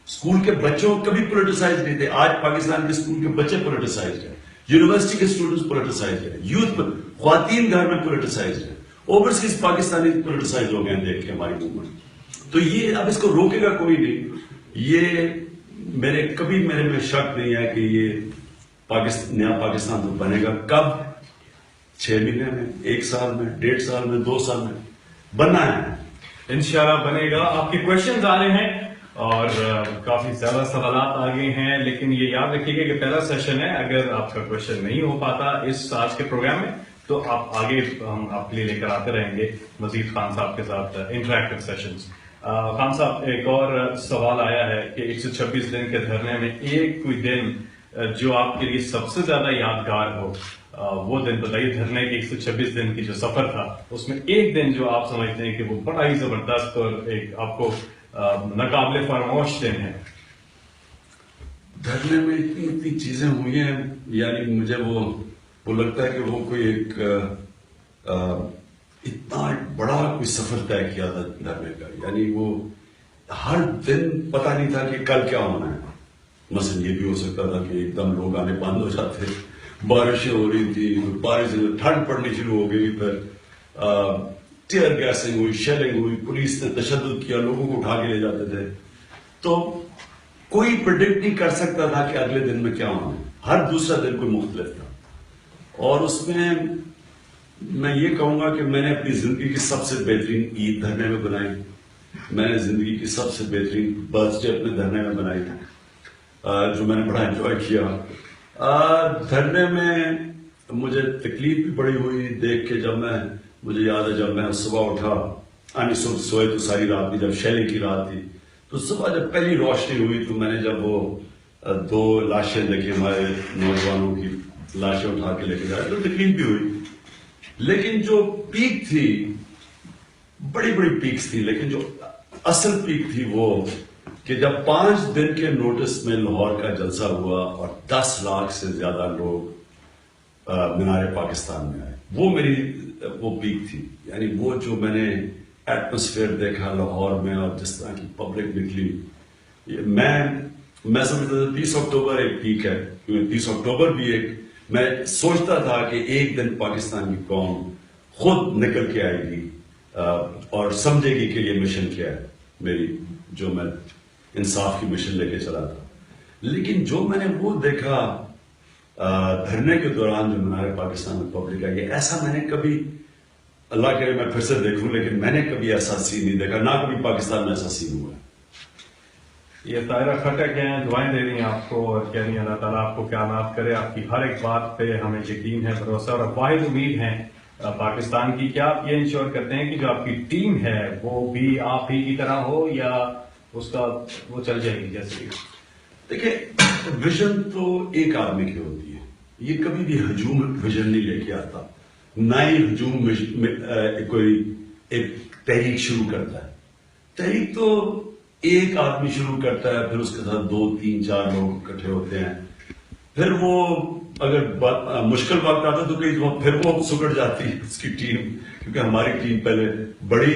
اسکول کے بچوں کبھی پولیٹیسائز نہیں تھے، آج پاکستان کے اسکول کے بچے پولیٹیسائزڈ ہیں، یونیورسٹی کے اسٹوڈنٹس پولیٹیسائزڈ ہیں، یوتھ خواتین گھر میں پولیٹیسائزڈ ہیں، اوورسیز پاکستانی پولیٹیسائز ہو گئے ہیں دیکھ کے ہماری موومنٹ. تو یہ اب اس کو روکے گا کوئی نہیں. یہ کبھی میرے میں شک نہیں ہے کہ یہ نیا پاکستان تو بنے گا. کب؟ 6 مہینے میں، 1 سال میں، 1.5 سال میں، 2 سال میں بننا ہے. انشاءاللہ بنے گا. آپ کے کوشچنز آ رہے ہیں اور کافی زیادہ سوالات آ گئے ہیں، لیکن یہ یاد رکھیے گا کہ پہلا سیشن ہے. اگر آپ کا کوشچن نہیں ہو پاتا اس آج کے پروگرام میں تو آپ آگے ہم آپ کے لیے لے کر آتے رہیں گے مزید خان صاحب کے ساتھ انٹریکٹیو سیشنز. خان صاحب ایک اور سوال آیا ہے کہ 126 دن کے دھرنے میں ایک کوئی دن جو آپ کے لیے سب سے زیادہ یادگار ہو، وہ دن بتائیے. دھرنے کے 126 دن کی جو سفر تھا اس میں ایک دن جو آپ سمجھتے ہیں کہ وہ بڑا ہی زبردست اور ایک آپ کو ناقابل فراموش دن ہے. دھرنے میں اتنی چیزیں ہوئی ہیں، یعنی مجھے وہ لگتا ہے کہ وہ کوئی ایک اتنا بڑا کوئی سفر طے کیا تھا دھرنے کا. یعنی وہ ہر دن پتہ نہیں تھا کہ کل کیا ہونا ہے. مثلا یہ بھی ہو سکتا تھا کہ ایک دم لوگ آنے بند ہو جاتے، بارشیں ہو رہی تھی، بارش ٹھنڈ پڑنی شروع ہو گئی، پھر ٹیئر گیسنگ ہوئی، شیلنگ ہوئی، پولیس نے تشدد کیا، لوگوں کو اٹھا کے لے جاتے تھے. تو کوئی پریڈکٹ نہیں کر سکتا تھا کہ اگلے دن میں کیا ہونا ہے. ہر دوسرا دن کوئی مختلف تھا. اور اس میں یہ کہوں گا کہ میں نے اپنی زندگی کی سب سے بہترین عید دھرنے میں بنائی. میں نے زندگی کی سب سے بہترین برتھ ڈے اپنے دھرنے میں بنائی تھی، جو میں نے بڑا انجوائے کیا۔ دھرنے میں مجھے تکلیف بھی بڑی ہوئی دیکھ کے، مجھے یاد ہے جب میں صبح اٹھا، سوئے تو ساری رات بھی، جب شیلے کی رات تھی تو صبح جب پہلی روشنی ہوئی تو میں نے جب وہ 2 لاشیں دیکھی، ہمارے نوجوانوں کی لاشیں اٹھا کے لے کے جائے، تو تکلیف بھی ہوئی۔ لیکن جو پیک تھی، بڑی بڑی پیکس تھی، لیکن جو اصل پیک تھی وہ کہ جب 5 دن کے نوٹس میں لاہور کا جلسہ ہوا اور 10 لاکھ سے زیادہ لوگ مینار پاکستان میں آئے، وہ پیک تھی۔ یعنی وہ جو میں نے ایٹماسفیئر دیکھا لاہور میں اور جس طرح کی پبلک نکلی، میں سمجھتا تھا 30 اکتوبر ایک پیک ہے، کیونکہ 30 اکتوبر بھی میں سوچتا تھا کہ ایک دن پاکستان کی قوم خود نکل کے آئے گی اور سمجھے گی کہ یہ مشن کیا ہے میری، جو میں انصاف کی مشن لے کے چلا تھا۔ لیکن جو میں نے وہ دیکھا دھرنے کے دوران، جو مینار پاکستان میں پبلک آئی، ایسا میں نے کبھی، اللہ کرے میں پھر سے دیکھوں، لیکن میں نے کبھی ایسا سین نہیں دیکھا، نہ کبھی پاکستان میں ایسا سین ہوا ہے۔ یہ طاہرہ خٹک ہیں، دعائیں دے رہی ہیں آپ کو اور کہہ رہی ہیں اللہ تعالیٰ آپ کو قیامات کرے، آپ کی ہر ایک بات پہ ہمیں یقین ہے، بھروسہ اور واحد امید ہے پاکستان کی۔ کیا آپ یہ انشور کرتے ہیں کہ جو آپ کی ٹیم ہے وہ بھی آپ ہی کی طرح ہو، یا اس کا وہ چل جائے گی جیسے؟ دیکھیں، ویژن تو ایک آدمی کی ہوتی ہے، یہ کبھی بھی ہجوم ویژن نہیں لے کے آتا، نہ ہی ہجوم کوئی ایک تحریک شروع کرتا ہے۔ تحریک تو ایک آدمی شروع کرتا ہے، پھر اس کے ساتھ 2 3 4 لوگ اکٹھے ہوتے ہیں، پھر وہ اگر مشکل وقت آتا ہے تو کئی پھر وہ سکڑ جاتی ہے اس کی ٹیم، کیونکہ ہماری ٹیم پہلے بڑی،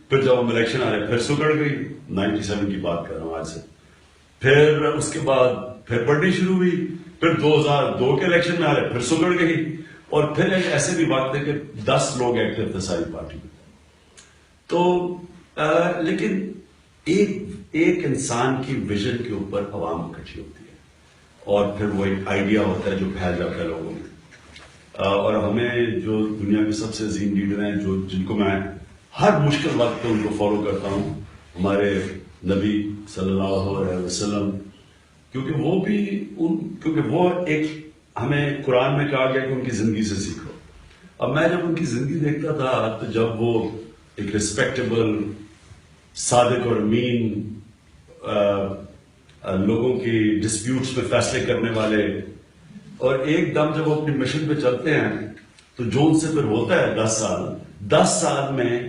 پھر جب ہم الیکشن آ رہے پھر سکڑ گئی، 97 کی بات کر رہا ہوں آج سے، پھر اس کے بعد پھر بڑھنی شروع ہوئی، پھر 2002 کے الیکشن میں آ رہے پھر سکڑ گئی، اور پھر ایک ایسے بھی وقت ہے کہ 10 لوگ ایکٹیو تھے ساری پارٹی میں۔ تو لیکن ایک انسان کی ویژن کے اوپر عوام اکٹھی ہوتی ہے، اور پھر وہ ایک آئیڈیا ہوتا ہے جو پھیل جاتا ہے لوگوں میں۔ اور ہمیں جو دنیا کے سب سے عظیم لیڈر ہیں، جن کو میں ہر مشکل وقت پہ ان کو فالو کرتا ہوں، ہمارے نبی صلی اللہ علیہ وسلم، کیونکہ وہ ایک ہمیں قرآن میں کہا گیا کہ ان کی زندگی سے سیکھو۔ اب میں جب ان کی زندگی دیکھتا تھا تو جب وہ ایک ریسپیکٹیبل، صادق اور امین، لوگوں کی ڈسپیوٹس پہ فیصلے کرنے والے، اور ایک دم جب وہ اپنی مشن پہ چلتے ہیں تو جو ان سے پھر ہوتا ہے 10 سال میں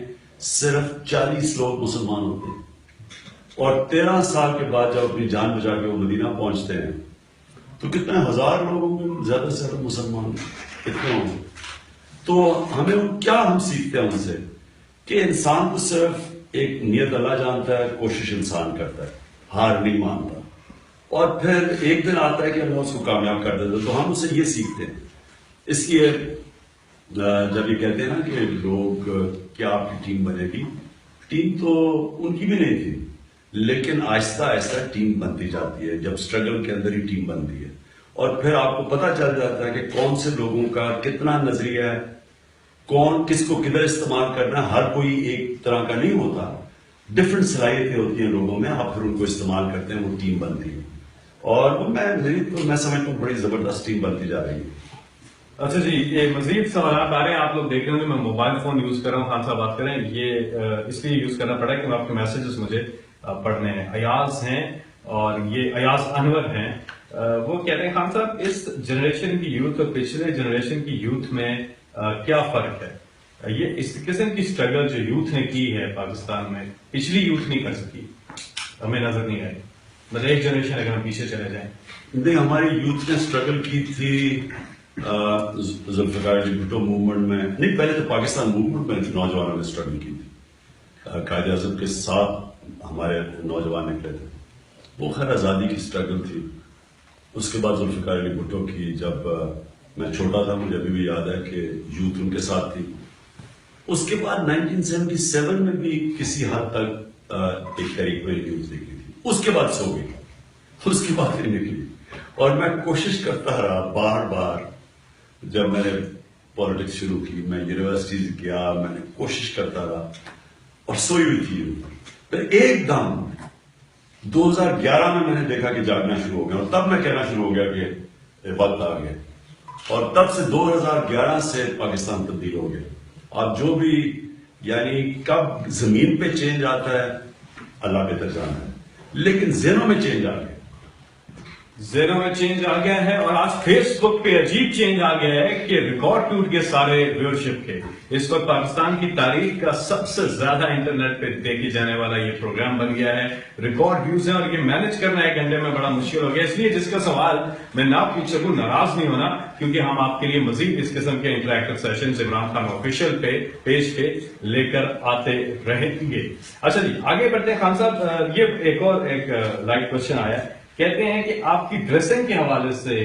صرف 40 لوگ مسلمان ہوتے ہیں، اور 13 سال کے بعد جب اپنی جان بچا کے وہ مدینہ پہنچتے ہیں تو کتنے ہزار لوگوں میں زیادہ سے زیادہ مسلمان کتنے ہوں۔ تو ہم سیکھتے ہیں ان سے کہ انسان کو صرف ایک نیت اللہ جانتا ہے، کوشش انسان کرتا ہے، ہار نہیں مانتا، اور پھر ایک دن آتا ہے کہ اللہ اس کو کامیاب کر دیتا ہے۔ تو ہم اسے یہ سیکھتے ہیں۔ اس لیے جب یہ کہتے ہیں نا کہ لوگ کیا آپ کی ٹیم بنے گی، ٹیم تو ان کی بھی نہیں تھی، لیکن آہستہ آہستہ ٹیم بنتی جاتی ہے، جب اسٹرگل کے اندر ہی ٹیم بنتی ہے، اور پھر آپ کو پتہ چل جاتا ہے کہ کون سے لوگوں کا کتنا نظریہ ہے، کون کس کو کدھر استعمال کرنا ہے۔ ہر کوئی ایک طرح کا نہیں ہوتا، ڈفرنٹ صلاحیتیں ہوتی ہیں لوگوں میں، آپ پھر ان کو استعمال کرتے ہیں، وہ ٹیم بنتی ہے، اور میں سمجھتا ہوں بڑی زبردست ٹیم بنتی جا رہی ہے۔ اچھا جی، یہ مزید سوالات آ رہے ہیں، آپ لوگ دیکھ رہے ہوں گے، میں موبائل فون یوز کر رہا ہوں، خان صاحب بات کریں، یہ اس لیے یوز کرنا پڑا کہ آپ کے میسیجز مجھے پڑھنے ہیں۔ ایاز ہیں، اور یہ ایاز انور ہیں، وہ کہتے ہیں خان صاحب اس جنریشن کی یوتھ اور پچھلے جنریشن کی یوتھ میں کیا فرق ہے؟ یہ اس قسم کی سٹرگل جو یوتھ نے کی ہے پاکستان میں، پچھلی یوتھ نہیں کر سکی، ہمیں نظر نہیں آئی، مطلب ایک جنریشن اگر ہم پیچھے چلے جائیں۔ نہیں، ہماری یوتھ نے سٹرگل کی تھی ذوالفقار علی بھٹو موومنٹ میں، نہیں پہلے تو پاکستان موومنٹ میں نوجوانوں نے سٹرگل کی تھی، قائد اعظم کے ساتھ ہمارے نوجوان نکلے تھے، وہ خیر آزادی کی سٹرگل تھی۔ اس کے بعد ذوالفقار علی بھٹو کی، جب میں چھوٹا تھا مجھے ابھی بھی یاد ہے کہ یوتھ ان کے ساتھ تھی۔ اس کے بعد 1977 میں بھی کسی حد تک ایک طریق میں یوتھ نکلی تھی، اس کے بعد سو گئی، اس کے بعد نہیں نکلی، اور میں کوشش کرتا رہا بار بار، جب میں نے پالیٹکس شروع کی، میں یونیورسٹیز گیا، میں نے کوشش کرتا رہا، اور سوئی ہوئی تھی، پھر ایک دم 2011 میں نے دیکھا کہ جاگنا شروع ہو گیا اور تب میں کہنا شروع ہو گیا کہ وقت آ گیا اور تب سے 2011 سے پاکستان تبدیل ہو گیا. اب جو بھی یعنی کب زمین پہ چینج آتا ہے اللہ بہتر جانا ہے لیکن ذہنوں میں چینج آ گیا. ذہنوں میں چینج آ گیا ہے اور آج فیس بک پہ عجیب چینج آ گیا ہے کہ ریکارڈ ٹوٹ گئے سارے ویورشپ کے. اس وقت پاکستان کی تاریخ کا سب سے زیادہ انٹرنیٹ پہ دیکھی جانے والا یہ پروگرام بن گیا ہے. ریکارڈ ویوز ہیں اور یہ مینج کرنا ایک گھنٹے میں بڑا مشکل ہو گیا. اس لیے جس کا سوال میں نہ پوچھ سکوں ناراض نہیں ہونا کیونکہ ہم آپ کے لیے مزید اس قسم کے interactive sessions Imran Khan official پہ پیج پہ لے کر آتے رہیں گے. اچھا جی آگے بڑھتے ہیں خان صاحب. یہ ایک اور لائٹ کوشچن آیا کہتے ہیں کہ آپ کی ڈریسنگ کے حوالے سے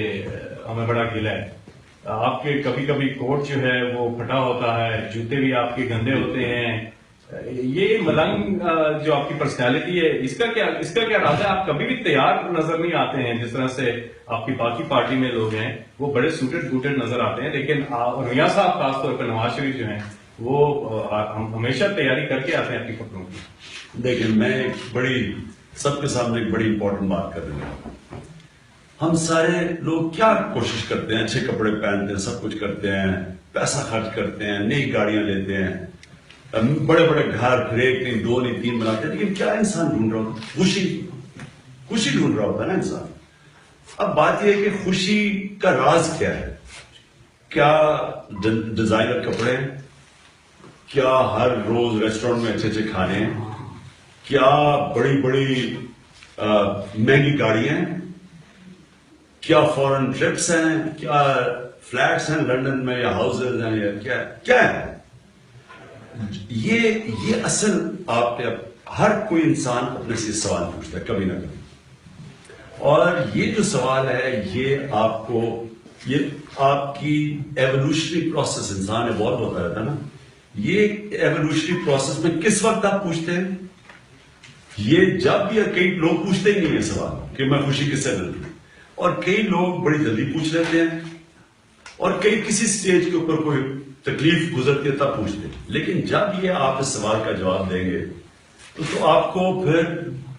ہمیں بڑا گلہ ہے. آپ کے کبھی کبھی کوٹ جو ہے وہ پھٹا ہوتا ہے, جوتے بھی آپ کے گندے ہوتے ہیں. یہ ملنگ جو آپ کی پرسنالٹی ہے اس کا کیا راز ہے؟ آپ کبھی بھی تیار نظر نہیں آتے ہیں جس طرح سے آپ کی باقی پارٹی میں لوگ ہیں وہ بڑے سوٹڈ بوٹڈ نظر آتے ہیں لیکن میاں صاحب خاص طور پر نواز شریف جو ہیں وہ ہمیشہ تیاری کر کے آتے ہیں اپنی کپڑوں کی. دیکھیں میں سب کے سامنے ایک بڑی امپورٹنٹ بات کر رہے ہیں. ہم سارے لوگ کیا کوشش کرتے ہیں, اچھے کپڑے پہنتے ہیں, سب کچھ کرتے ہیں, پیسہ خرچ کرتے ہیں, نئی گاڑیاں لیتے ہیں, بڑے بڑے گھر پھر ایک نہیں دو نہیں تین بناتے ہیں. لیکن کیا انسان ڈھونڈ رہا ہوتا ہے؟ خوشی ڈھونڈ رہا ہوتا ہے نا انسان. اب بات یہ ہے کہ خوشی کا راز کیا ہے؟ کیا ڈیزائنر کپڑے ہیں؟ کیا ہر روز ریسٹورینٹ میں اچھے اچھے کھانے ہیں؟ کیا بڑی بڑی مہنگی گاڑیاں ہیں؟ کیا فورن ٹرپس ہیں؟ کیا فلیٹس ہیں لنڈن میں یا ہاؤسز ہیں یا کیا ہے؟ یہ اصل آپ ہر کوئی انسان اپنے سے سوال پوچھتا ہے کبھی نہ کبھی. اور یہ جو سوال ہے یہ آپ کی ایوولوشنری پروسیس, انسان ایوالو ہوتا رہتا ہے نا, یہ ایوولوشنری پروسیس میں کس وقت آپ پوچھتے ہیں؟ یہ جب بھی کئی لوگ پوچھتے ہی نہیں ہے سوال کہ میں خوشی کس سے ملتی ہوں, اور کئی لوگ بڑی جلدی پوچھ لیتے ہیں اور کئی کسی سٹیج کے اوپر کوئی تکلیف گزرتی ہے تب پوچھتے ہیں. لیکن جب یہ آپ اس سوال کا جواب دیں گے تو آپ کو پھر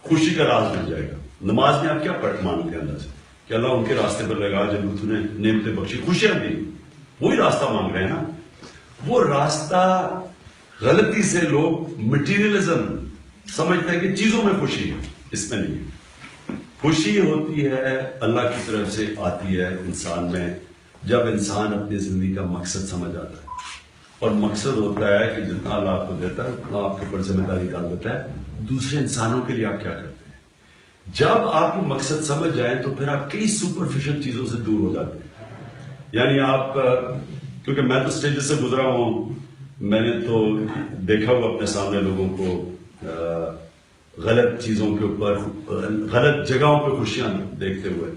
خوشی کا راز مل جائے گا. نماز میں آپ کیا مانگتے ہیں اللہ سے کہ اللہ ان کے راستے پر لگا جب تو نے نعمتیں بخشی, خوشیاں دی, وہی راستہ مانگ رہے ہیں نا. وہ راستہ غلطی سے لوگ مٹیریلزم سمجھتے ہیں کہ چیزوں میں خوشی ہے, اس میں نہیں ہے. خوشی ہوتی ہے اللہ کی طرف سے آتی ہے انسان میں جب انسان اپنی زندگی کا مقصد سمجھ آتا ہے. اور مقصد ہوتا ہے کہ جتنا اللہ آپ کو دیتا ہے اتنا آپ کے اوپر ذمہ داری ڈال دیتا ہے دوسرے انسانوں کے لیے آپ کیا کرتے ہیں. جب آپ کو مقصد سمجھ جائیں تو پھر آپ کئی سپرفیشل چیزوں سے دور ہو جاتے ہیں. یعنی آپ کیونکہ میں تو اسٹیجز سے گزرا ہوں, میں نے تو دیکھا ہوا اپنے سامنے لوگوں کو غلط چیزوں کے اوپر غلط جگہوں پہ خوشیاں دیکھتے ہوئے.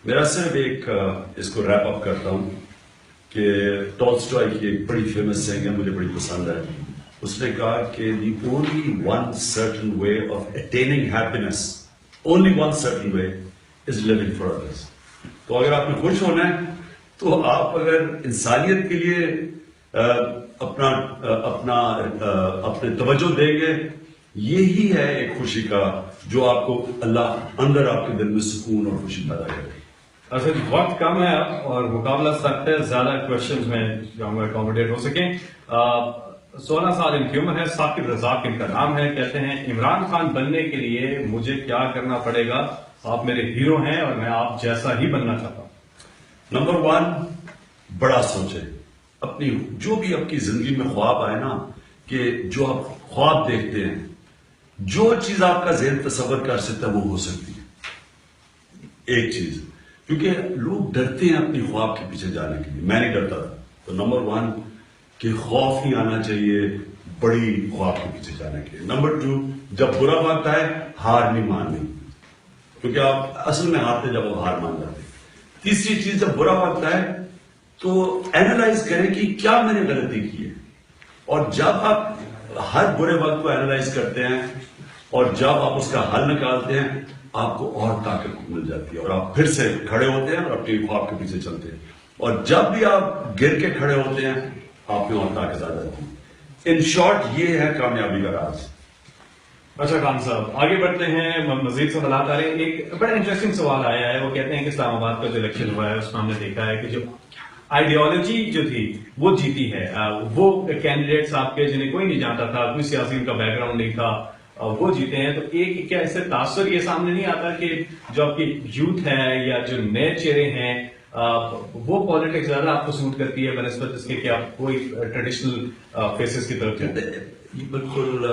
میرا صرف ایک اس کو ریپ اپ کرتا ہوں کہ ٹالسٹوائے کی ایک بڑی فیمس سینگ ہے, مجھے بڑی پسند ہے. اس نے کہا کہ the only one certain way of attaining happiness, only one certain way is living for others. تو اگر آپ نے خوش ہونا ہے تو آپ اگر انسانیت کے لیے اپنے توجہ دیں گے, یہی ہے ایک خوشی کا جو آپ کو اللہ اندر آپ کے دل میں سکون اور خوشی پیدا کرے. اصل وقت کم ہے اب اور مقابلہ سخت ہے, زیادہ کوشچنز میں جاؤں گا اکوموڈیٹ ہو سکیں. 16 سال ان کی عمر ہے, ثاقب رزاق ان کا نام ہے. کہتے ہیں عمران خان بننے کے لیے مجھے کیا کرنا پڑے گا؟ آپ میرے ہیرو ہیں اور میں آپ جیسا ہی بننا چاہتا ہوں. نمبر 1, بڑا سوچیں. اپنی جو بھی آپ کی زندگی میں خواب آئے نا, کہ جو آپ خواب دیکھتے ہیں, جو چیز آپ کا ذہن تصور کر سکتا ہے وہ ہو سکتی ہے. ایک چیز, کیونکہ لوگ ڈرتے ہیں اپنی خواب کے پیچھے جانے کے لیے, میں نہیں ڈرتا تھا. تو نمبر 1 کہ خوف نہیں آنا چاہیے بڑی خواب کے پیچھے جانے کے لیے. نمبر 2, جب برا وقت آئے ہار نہیں ماننی, کیونکہ آپ اصل میں ہارتے جب آپ ہار مان جاتے. تیسری چیز, جب برا وقت آئے تو اینالائز کریں کہ کیا میں نے غلطی کی ہے. اور جب آپ ہر برے وقت کو اینالائز کرتے ہیں اور جب آپ اس کا حل نکالتے ہیں آپ کو اور طاقت مل جاتی ہے اور آپ پھر سے کھڑے ہوتے ہیں اور اپنی خواب کے پیچھے چلتے ہیں. اور جب بھی آپ گر کے کھڑے ہوتے ہیں آپ میں اور طاقت آ جاتی ہے. ان شارٹ یہ ہے کامیابی کا راز. اچھا خان صاحب آگے بڑھتے ہیں، مزید سوالات آ رہے ہیں. ایک بڑا انٹرسٹنگ سوال آیا ہے، وہ کہتے ہیں کہ اسلام آباد کا جو الیکشن ہوا ہے اس میں ہم نے دیکھا ہے کہ جو آئیڈیالوجی جو تھی وہ جیتی ہے. وہ کینڈیڈیٹس آپ کے جنہیں کوئی نہیں جانتا تھا، کوئی سیاسی ان کا بیک گراؤنڈ نہیں تھا، وہ جیتے ہیں. تو ایک کیا ایسے تاثر یہ سامنے نہیں آتا کہ جو آپ کی یوتھ ہے یا جو نئے چہرے ہیں وہ پالیٹکس زیادہ آپ کو سوٹ کرتی ہے بنسبت اس کے کہ آپ کوئی ٹریڈیشنل فیسز کی طرف جاتے ہیں؟ یہ بالکل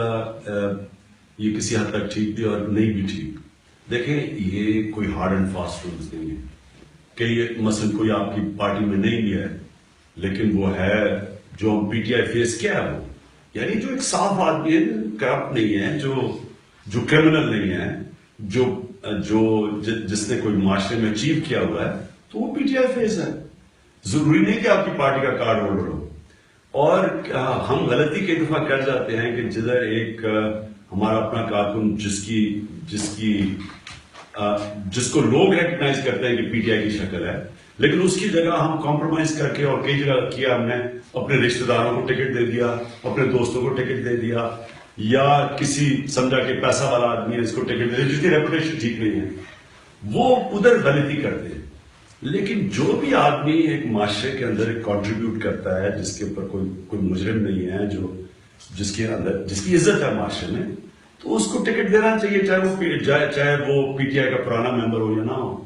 یہ کسی حد تک ٹھیک بھی اور نہیں بھی ٹھیک. دیکھیں یہ کوئی ہارڈ اینڈ فاسٹ رولز نہیں ہے کہ یہ مثلا کوئی آپ کی پارٹی میں نہیں بھی ہے لیکن وہ ہے جو ہم پی ٹی آئی فیس کیا ہے وہ یعنی جو ایک صاف آدمی ہے، کرپٹ نہیں ہے، جو کرمنل نہیں ہے، جو جس نے کوئی معاشرے میں اچیو کیا ہوا ہے، تو وہ پی ٹی آئی فیس ہے. ضروری نہیں کہ آپ کی پارٹی کا کارڈ ہولڈر ہو. اور ہم غلطی کئی دفعہ کر جاتے ہیں کہ جدھر ایک ہمارا اپنا کارکن جس کو لوگ ریکگنائز کرتے ہیں کہ پی ٹی آئی کی شکل ہے، لیکن اس کی جگہ ہم کمپرومائز کر کے اور کئی جگہ کیا ہم نے اپنے رشتہ داروں کو ٹکٹ دے دیا، اپنے دوستوں کو ٹکٹ دے دیا، یا کسی سمجھا کہ پیسہ والا آدمی ہے اس کو ٹکٹ دے دیا جس کی ریپوٹیشن ٹھیک نہیں ہے، وہ ادھر غلطی کرتے ہیں. لیکن جو بھی آدمی ایک معاشرے کے اندر ایک کرتا ہے جس کے اوپر کوئی مجرم نہیں ہے، جس کی عزت ہے معاشرے میں، تو اس کو ٹکٹ دینا چاہیے، چاہے وہ پی ٹی آئی کا پرانا ممبر ہو یا نہ ہو.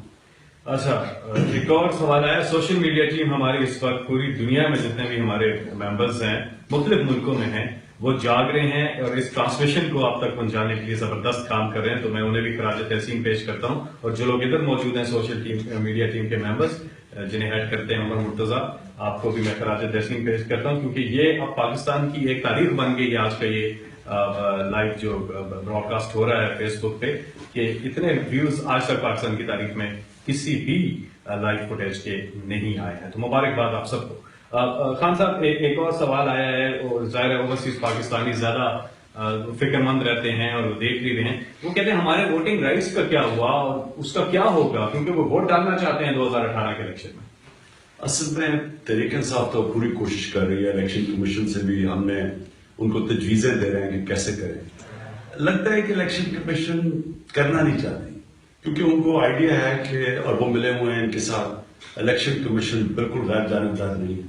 اچھا ایک اور سوال ہے، سوشل میڈیا ٹیم ہماری اس وقت پوری دنیا میں جتنے بھی ہمارے ممبرز ہیں مختلف ملکوں میں ہیں وہ جاگ رہے ہیں اور اس ٹرانسمیشن کو آپ تک پہنچانے کے لیے زبردست کام کر رہے ہیں. تو میں انہیں بھی خراج تحسین پیش کرتا ہوں. اور جو لوگ ادھر موجود ہیں سوشل میڈیا ٹیم کے ممبرز جنہیں ہیڈ کرتے ہیں عمر مرتضیٰ، آپ کو بھی میں خراج تحسین پیش کرتا ہوں کیونکہ یہ اب پاکستان کی ایک تاریخ بن گئی ہے آج کا یہ لائیو جو براڈ کاسٹ ہو رہا ہے فیس بک پہ کہ اتنے ویوز آج تک پاکستان کی تاریخ میں کسی بھی لائیو فوٹیج کے نہیں آئے ہیں. تو مبارکباد آپ سب کو. خان صاحب ایک اور سوال آیا ہے، اور ظاہر ہے اوورسیز پاکستانی زیادہ فکر مند رہتے ہیں اور وہ دیکھ بھی رہے ہیں. وہ کہتے ہیں ہمارے ووٹنگ رائٹس کا کیا ہوا اور اس کا کیا ہوگا، کیونکہ وہ ووٹ ڈالنا چاہتے ہیں 2018 کے الیکشن میں. اصل میں تحریک انصاف تو پوری کوشش کر رہی ہے، الیکشن کمیشن سے بھی ہم نے ان کو تجویزیں دے رہے ہیں کہ کیسے کریں. لگتا ہے کہ الیکشن کمیشن کرنا نہیں چاہتی کیونکہ ان کو آئیڈیا ہے کہ، اور وہ ملے ہوئے ہیں ان کے ساتھ، الیکشن کمیشن بالکل غیر جانبدار نہیں،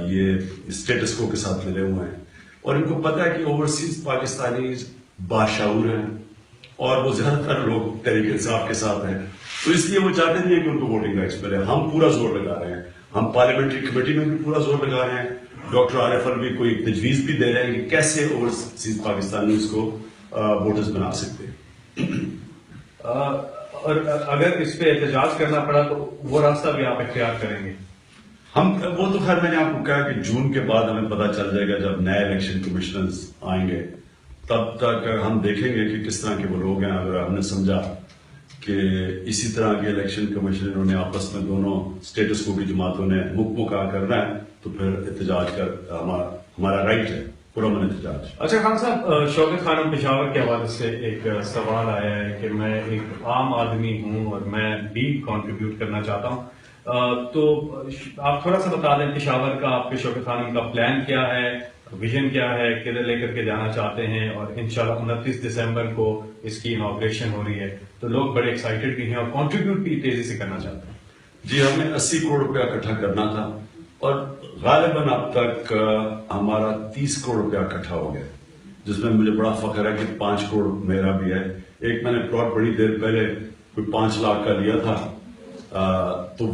یہ اسٹیٹس کو کے ساتھ ملے ہوئے ہیں اور ان کو پتا ہے کہ اوورسیز پاکستانی باشعور ہیں اور وہ زیادہ تر لوگ تحریک انصاف کے ساتھ ہیں، تو اس لیے وہ چاہتے نہیں ہیں کہ ان کو ووٹنگ رائٹس ملے. ہم پورا زور لگا رہے ہیں، ہم پارلیمنٹری کمیٹی میں بھی پورا زور لگا رہے ہیں. ڈاکٹر عارف الوی کو ایک تجویز بھی دے رہے ہیں کہ کیسے اوورسیز پاکستانی اس کو ووٹرز بنا سکتے ہیں. اور اگر اس پہ احتجاج کرنا پڑا تو وہ راستہ بھی آپ اختیار کریں گے؟ وہ تو خیر میں نے آپ کو کہا کہ جون کے بعد ہمیں پتا چل جائے گا جب نئے الیکشن کمشنرز آئیں گے، تب تک ہم دیکھیں گے کہ کس طرح کے وہ لوگ ہیں. اگر ہم نے سمجھا کہ اسی طرح کے الیکشن کمشنروں نے آپس میں دونوں اسٹیٹس کو بھی جماعتوں نے مکمل کرنا ہے تو پھر احتجاج کر ہمارا رائٹ ہے پرامن احتجاج. اچھا خان صاحب، شوکت خانم پشاور کے حوالے سے ایک سوال آیا ہے کہ میں ایک عام آدمی ہوں اور میں بھی کنٹریبیوٹ کرنا چاہتا ہوں، تو آپ تھوڑا سا بتا دیں پشاور کا آپ کے شوکت خانم کا پلان کیا ہے، ویژن کیا ہے، کدھر لے کر کے جانا چاہتے ہیں، اور انشاءاللہ 29 دسمبر کو اس کی انوگریشن ہو رہی ہے تو لوگ بڑے ایکسائٹیڈ بھی ہیں اور کنٹریبیوٹ بھی تیزی سے کرنا چاہتے ہیں. جی ہمیں 80 کروڑ روپیہ اکٹھا کرنا تھا اور غالباً اب تک ہمارا 30 کروڑ روپیہ اکٹھا ہو گیا، جس میں مجھے بڑا فخر ہے کہ 5 کروڑ میرا بھی ہے. ایک میں نے پلاٹ بڑی دیر پہلے کوئی 5 لاکھ کا لیا تھا، تو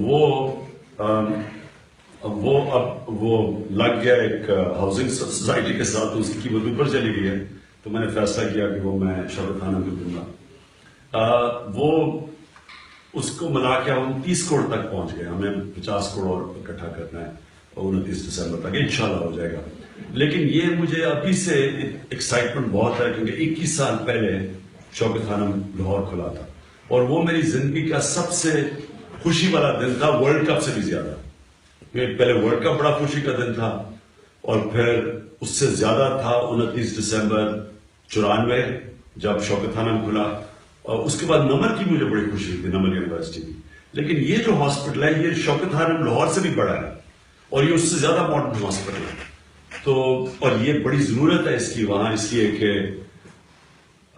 وہ لگ گیا ایک ہاؤسنگ سوسائٹی کے ساتھ، اس کی قیمت اوپر چلی گئی ہے، تو میں نے فیصلہ کیا کہ وہ میں شوکت خانم کو دوں گا. وہ اس کو ملا کے ہم 30 کروڑ تک پہنچ گئے. ہمیں 50 کروڑ اور اکٹھا کرنا ہے اور 29 دسمبر تک انشاءاللہ ہو جائے گا. لیکن یہ مجھے ابھی سے ایکسائٹمنٹ بہت ہے کیونکہ 21 سال پہلے شوکت خانم لاہور کھلا تھا اور وہ میری زندگی کا سب سے خوشی والا دن تھا، ورلڈ کپ سے بھی زیادہ. پہلے ورلڈ کپ بڑا خوشی کا دن تھا اور پھر اس سے زیادہ تھا 29 دسمبر 94 جب شوکت خانم کھلا، اور اس کے بعد نمر کی مجھے بڑی خوشی تھی، نمر یونیورسٹی کی. لیکن یہ جو ہاسپٹل ہے یہ شوکت خانم لاہور سے بھی بڑا ہے اور یہ اس سے زیادہ ماڈرن ہاسپٹل ہے. تو اور یہ بڑی ضرورت ہے اس کی وہاں، اس لیے کہ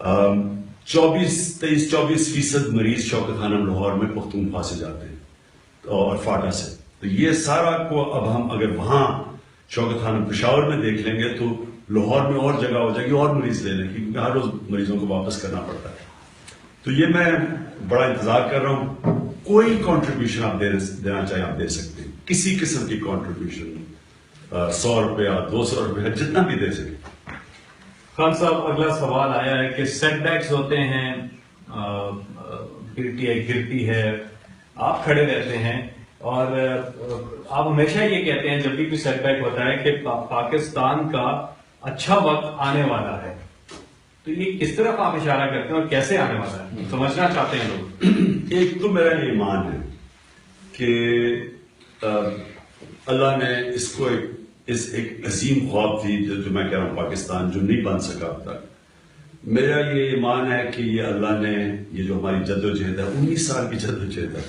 24% مریض شوکت خانم لاہور میں پختونخوا سے جاتے ہیں اور فاٹا سے. تو یہ سارا کو اب ہم اگر وہاں شوکت خانم پشاور میں دیکھ لیں گے تو لاہور میں اور جگہ ہو جائے گی اور مریض لے لیں گے کیونکہ ہر روز مریضوں کو واپس کرنا پڑتا ہے. تو یہ میں بڑا انتظار کر رہا ہوں. کوئی کنٹریبیوشن آپ دینا چاہیں آپ دے سکتے ہیں, کسی قسم کی کنٹریبیوشن, 100 روپیہ 200 روپیہ جتنا بھی دے سکیں. خان صاحب اگلا سوال آیا ہے کہ سیٹ بیکس ہوتے ہیں, گرتی ہے, آپ کھڑے رہتے ہیں اور آپ ہمیشہ یہ کہتے ہیں جب بھی کوئی سیٹ بیک ہوتا ہے کہ پاکستان کا اچھا وقت آنے والا ہے. تو یہ کس طرف آپ اشارہ کرتے ہیں اور کیسے آنے والا ہے, سمجھنا چاہتے ہیں لوگ. ایک تو میرا یہ ایمان ہے کہ اللہ نے اس کو ایک عظیم خواب تھی جو میں کہہ رہا ہوں پاکستان جو نہیں بن سکا اب تک. میرا یہ ایمان ہے کہ یہ اللہ نے یہ جو ہماری جدوجہد ہے 19 سال کی جدوجہد ہے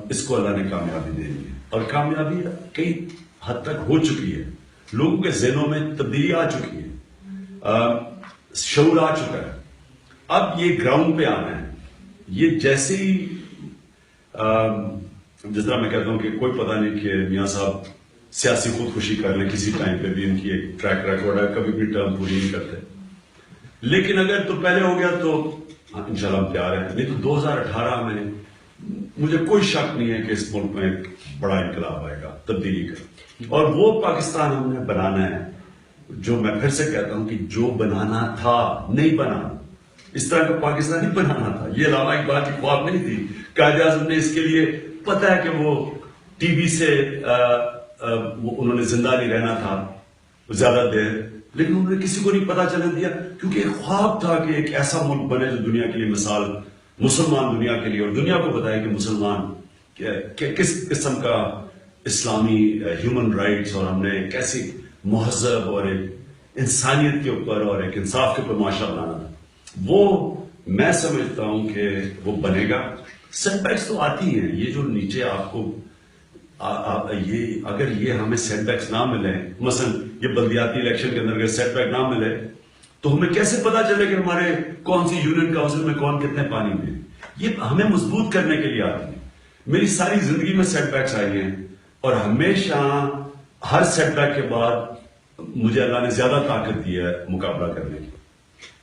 اس کو اللہ نے کامیابی دے دی ہے اور کامیابی کئی حد تک ہو چکی ہے. لوگوں کے ذہنوں میں تبدیلی آ چکی ہے, شعور آ چکا ہے. اب یہ گراؤنڈ پہ آنا ہے. یہ جیسے ہی جس طرح میں کہتا ہوں کہ کوئی پتہ نہیں کہ میاں صاحب سیاسی خودکشی کر لیں کسی ٹائم پہ بھی, ان کی ایک ٹریک ریکارڈ ہے, کبھی بھی ٹرم پوری نہیں کرتے. لیکن اگر تو پہلے ہو گیا تو انشاءاللہ ہم تیار ہیں. نہیں تو 2018 میں مجھے کوئی شک نہیں ہے کہ اس ملک میں ایک بڑا انقلاب آئے گا, تبدیلی کا, اور وہ پاکستان ہم نے بنانا ہے جو میں پھر سے کہتا ہوں کہ جو بنانا تھا نہیں بنا. اس طرح کا پاکستان نہیں بنانا تھا. یہ علامہ اقبال کی خواب نہیں تھی. قائد اعظم نے اس کے لیے پتہ ہے کہ وہ ٹی وی سے انہوں نے زندہ نہیں رہنا تھا زیادہ دیر, لیکن انہوں نے کسی کو نہیں پتا چلنے دیا کیونکہ ایک خواب تھا کہ ایک ایسا ملک بنے جو دنیا کے لیے مثال, مسلمان دنیا کے لیے, اور دنیا کو بتائے کہ مسلمان کس قسم کا اسلامی ہیومن رائٹس, اور ہم نے کیسی مہذب اور ایک انسانیت کے اوپر اور ایک انصاف کے اوپر معاشرہ بنانا تھا. وہ میں سمجھتا ہوں کہ وہ بنے گا. سیٹ بیکس تو آتی ہیں, یہ جو نیچے آپ کو اگر یہ ہمیں سیٹ بیکس نہ ملے, مثلا یہ بلدیاتی الیکشن کے اندر اگر سیٹ بیک نہ ملے تو ہمیں کیسے پتا چلے کہ ہمارے کون سی یونین کاؤنسل میں کون کتنے پانی میں. یہ ہمیں مضبوط کرنے کے لیے آتی ہے. میری ساری زندگی میں سیٹ بیکس آئی ہیں اور ہمیشہ ہر سیٹ بیک کے بعد مجھے اللہ نے زیادہ طاقت دی ہے مقابلہ کرنے کی.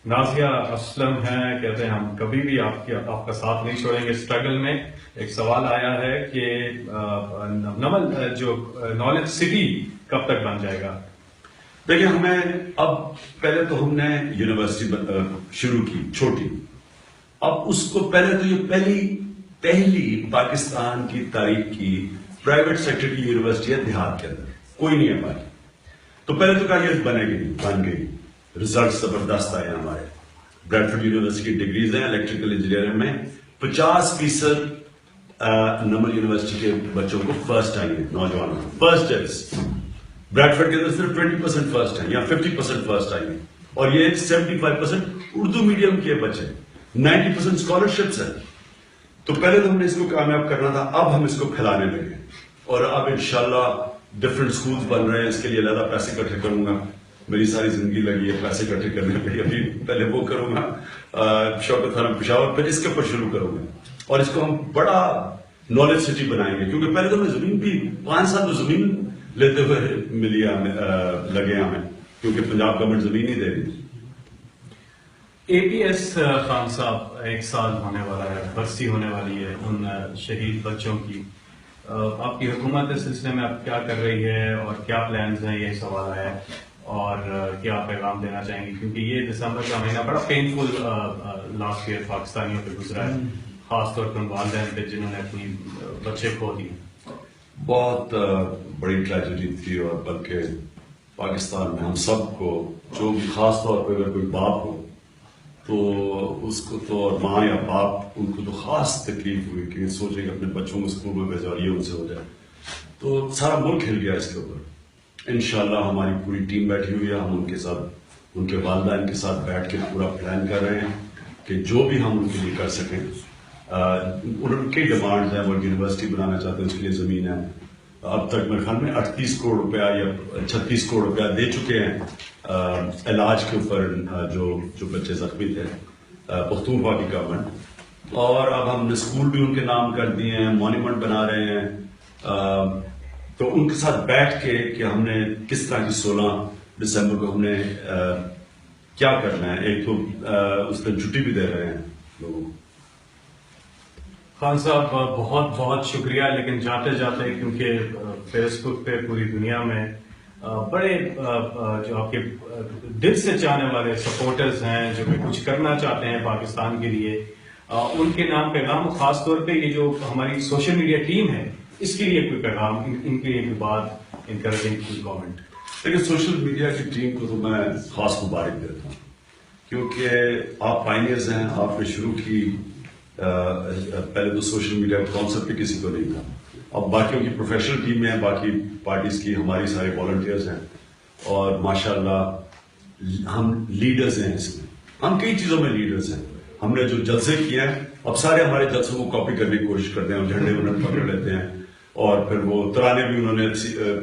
نازیہ اسلم ہیں, کہتے ہیں ہم کبھی بھی آپ کا ساتھ نہیں چھوڑیں گے اسٹرگل میں. ایک سوال آیا ہے کہ نمل جو نالج سٹی کب تک بن جائے گا. دیکھیں ہمیں اب پہلے تو ہم نے یونیورسٹی شروع کی چھوٹی, اب اس کو پہلے تو یہ پہلی پاکستان کی تاریخ کی پرائیویٹ سیکٹر کی یونیورسٹی ہے دیہات کے اندر, کوئی نہیں ہے باقی. تو پہلے تو کہا یہ بن گئی, ریزلٹ زبردست آئے ہمارے. بریڈفورڈ یونیورسٹی کی ڈگریز ہیں الیکٹریکل انجینئرنگ میں, 50% نمل یونیورسٹی کے بچوں کو فرسٹ آئی ہے, نوجوانوں کو فرسٹ ہے. بریڈفورڈ کے اندر صرف 20% فرسٹ ہیں یا 50% فرسٹ آئی ہیں, اور یہ 75% اردو میڈیم کے بچے, 90% اسکالرشپس ہیں. تو پہلے تو ہم نے اس کو کامیاب کرنا تھا, اب ہم اس کو پھیلانے لگے اور اب انشاءاللہ ڈفرینٹ سکولز بن رہے ہیں. اس کے لیے علیحدہ پیسے اکٹھے کروں گا, میری ساری زندگی لگی ہے پیسے اکٹھے کرنے پہ. ابھی پہلے وہ کروں گا شوکت خانم پشاور, پھر اس کے اوپر شروع کروں گا اور اس کو ہم بڑا نالج سٹی بنائیں گے. کیونکہ پہلے تو ہمیں زمین بھی 5 سال تو زمین لیتے ہوئے ملی لگے ہمیں, کیونکہ پنجاب گورنمنٹ زمین نہیں دے رہی. APS خان صاحب 1 سال ہونے والا ہے, برسی ہونے والی ہے ان شہید بچوں کی. آپ کی حکومت اس سلسلے میں اب کیا کر رہی ہے اور کیا پلانز ہیں, یہ سوال ہے, اور کیا پیغام دینا چاہیں گے کیونکہ یہ دسمبر کا مہینہ بڑا پینفل لاسٹ ایئر پاکستانیوں پہ گزرا ہے, خاص طور پر والدین پہ جنہوں نے اپنی بچے کھو دیے. بہت بڑی ٹریجڈی تھی, اور بلکہ پاکستان میں ہم سب کو, جو بھی خاص طور پہ اگر کوئی باپ ہو تو اس کو تو, اور ماں یا باپ, ان کو تو خاص تکلیف ہوئی کہ سوچیں کہ اپنے بچوں کو اسکول میں بھیجا اور یہ ان سے ہو جائے. تو سارا ملک ہل گیا اس کے اوپر. انشاءاللہ ہماری پوری ٹیم بیٹھی ہوئی ہے, ہم ان کے ساتھ, ان کے والدین کے ساتھ بیٹھ کے پورا پلان کر رہے ہیں کہ جو بھی ہم ان کے لیے کر سکیں. ان کی ڈیمانڈز ہیں, وہ یونیورسٹی بنانا چاہتے ہیں, اس کے لیے زمین ہے, اب تک میرے خیال میں 38 کروڑ روپیہ یا 36 کروڑ روپیہ دے چکے ہیں علاج کے اوپر جو بچے زخمی تھے پختونخوا کی گورنمنٹ. اور اب ہم نے اسکول بھی ان کے نام کر دیے ہیں, مونیومنٹ بنا رہے ہیں. تو ان کے ساتھ بیٹھ کے کہ ہم نے کس طرح کی 16 دسمبر کو ہم نے کیا کرنا ہے. ایک تو اس دن چھٹی بھی دے رہے ہیں لوگوں کو. خان صاحب بہت بہت شکریہ. لیکن جاتے جاتے کیونکہ فیس بک پہ پوری دنیا میں بڑے جو آپ کے دل سے چاہنے والے سپورٹرز ہیں جو کہ کچھ کرنا چاہتے ہیں پاکستان کے لیے, ان کے نام پیغام, خاص طور پہ یہ جو ہماری سوشل میڈیا ٹیم ہے اس کے لیے کوئی پیغام, ان کے لیے کوئی بات انکریجنگ کوئی کامنٹ؟ لیکن سوشل میڈیا کی ٹیم کو تو میں خاص مبارک دیتا ہوں کیونکہ آپ پائنیئرز ہیں. آپ نے شروع کی, پہلے تو سوشل میڈیا کا کانسیپٹ بھی کسی کو نہیں تھا. اب باقیوں کی پروفیشنل ٹیم میں باقی پارٹیز کی ہماری سارے والنٹیئرز ہیں اور ماشاءاللہ ہم لیڈرز ہیں. اس میں ہم کئی چیزوں میں لیڈرز ہیں. ہم نے جو جلسے کیے ہیں اب سارے ہمارے جلسوں کو کاپی کرنے کی کوشش کرتے ہیں, اور جھنڈے انہوں نے پکڑ لیتے ہیں اور پھر وہ ترانے بھی انہوں نے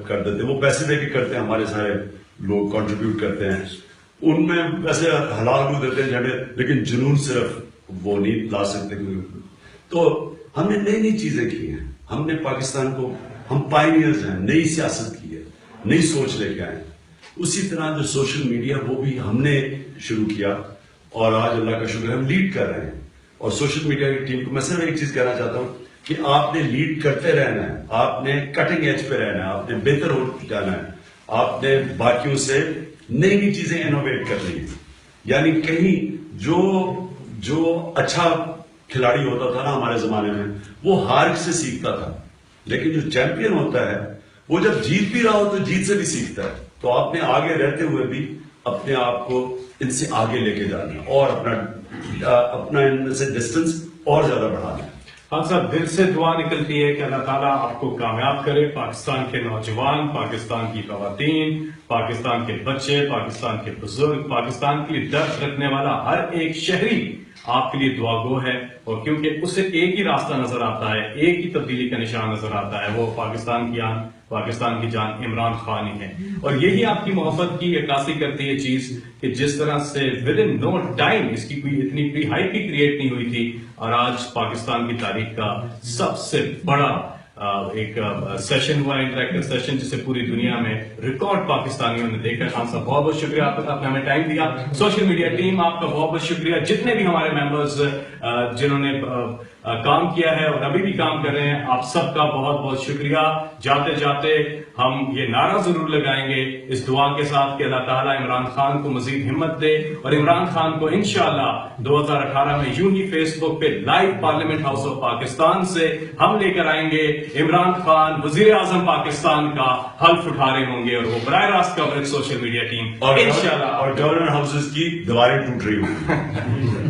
کر دیتے ہیں. وہ پیسے دے کے کرتے ہیں, ہمارے سارے لوگ کنٹریبیوٹ کرتے ہیں. ان میں ویسے حلال بھی دیتے ہیں جھنڈے, لیکن جنون صرف وہ نہیں لا سکتے. تو ہم نے نئی نئی چیزیں کی ہیں. ہم نے پاکستان کو, ہم پائنیئرز ہیں, نئی سیاست کی ہے, نئی سوچ لے کے آئے. اسی طرح جو سوشل میڈیا وہ بھی ہم نے شروع کیا اور آج اللہ کا شکر ہے ہم لیڈ کر رہے ہیں. اور سوشل میڈیا کی ٹیم کو میں صرف ایک چیز کہنا چاہتا ہوں کہ آپ نے لیڈ کرتے رہنا ہے, آپ نے کٹنگ ایج پہ رہنا ہے, آپ نے بہتر ہو جانا ہے, آپ نے باقیوں سے نئی نئی چیزیں انوویٹ کرنی ہے. یعنی کہیں جو اچھا کھلاڑی ہوتا تھا نا ہمارے زمانے میں, وہ ہار سے سیکھتا تھا, لیکن جو چیمپئن ہوتا ہے وہ جب جیت بھی رہا ہو تو جیت سے بھی سیکھتا ہے. تو آپ نے آگے رہتے ہوئے بھی اپنے آپ کو ان سے آگے لے کے جانا ہے اور اپنا ان سے ڈسٹنس اور زیادہ بڑھانا ہے. ہاں صاحب, دل سے دعا نکلتی ہے کہ اللہ تعالیٰ آپ کو کامیاب کرے. پاکستان کے نوجوان, پاکستان کی خواتین, پاکستان کے بچے, پاکستان کے بزرگ, پاکستان کے لیے درد رکھنے والا ہر ایک شہری آپ کے لیے دعا گو ہے. اور کیونکہ اسے ایک ہی راستہ نظر آتا ہے, ایک ہی تبدیلی کا نشان نظر آتا ہے, وہ پاکستان کی جان عمران خان ہی ہے. اور یہی آپ کی محبت کی عکاسی کرتی ہے چیز کہ جس طرح سے ود ان نو ٹائم اس کی کوئی اتنی پری ہائپ بھی کریٹ نہیں ہوئی تھی, اور آج پاکستان کی تاریخ کا سب سے بڑا ایک سیشن ہوا, انٹریکٹیو سیشن, جسے پوری دنیا میں ریکارڈ پاکستانیوں نے دیکھا. خان صاحب بہت بہت شکریہ, آپ نے ہمیں ٹائم دیا. سوشل میڈیا ٹیم آپ کا بہت بہت شکریہ. جتنے بھی ہمارے ممبرز جنہوں نے کام کیا ہے اور ابھی بھی کام کر رہے ہیں, آپ سب کا بہت بہت شکریہ. جاتے جاتے ہم یہ نعرہ ضرور لگائیں گے اس دعا کے ساتھ کہ اللہ تعالیٰ عمران خان کو مزید ہمت دے, اور عمران خان کو انشاءاللہ 2018 میں یوں ہی فیس بک پہ live parliament house of Pakistan سے ہم لے کر آئیں گے عمران خان وزیر اعظم پاکستان کا حلف اٹھا رہے ہوں گے, اور وہ براہ راست کوریج سوشل میڈیا ٹیم انشاءاللہ, اور گورنر ہاؤسز کی دیواریں ٹوٹ رہی ہوں.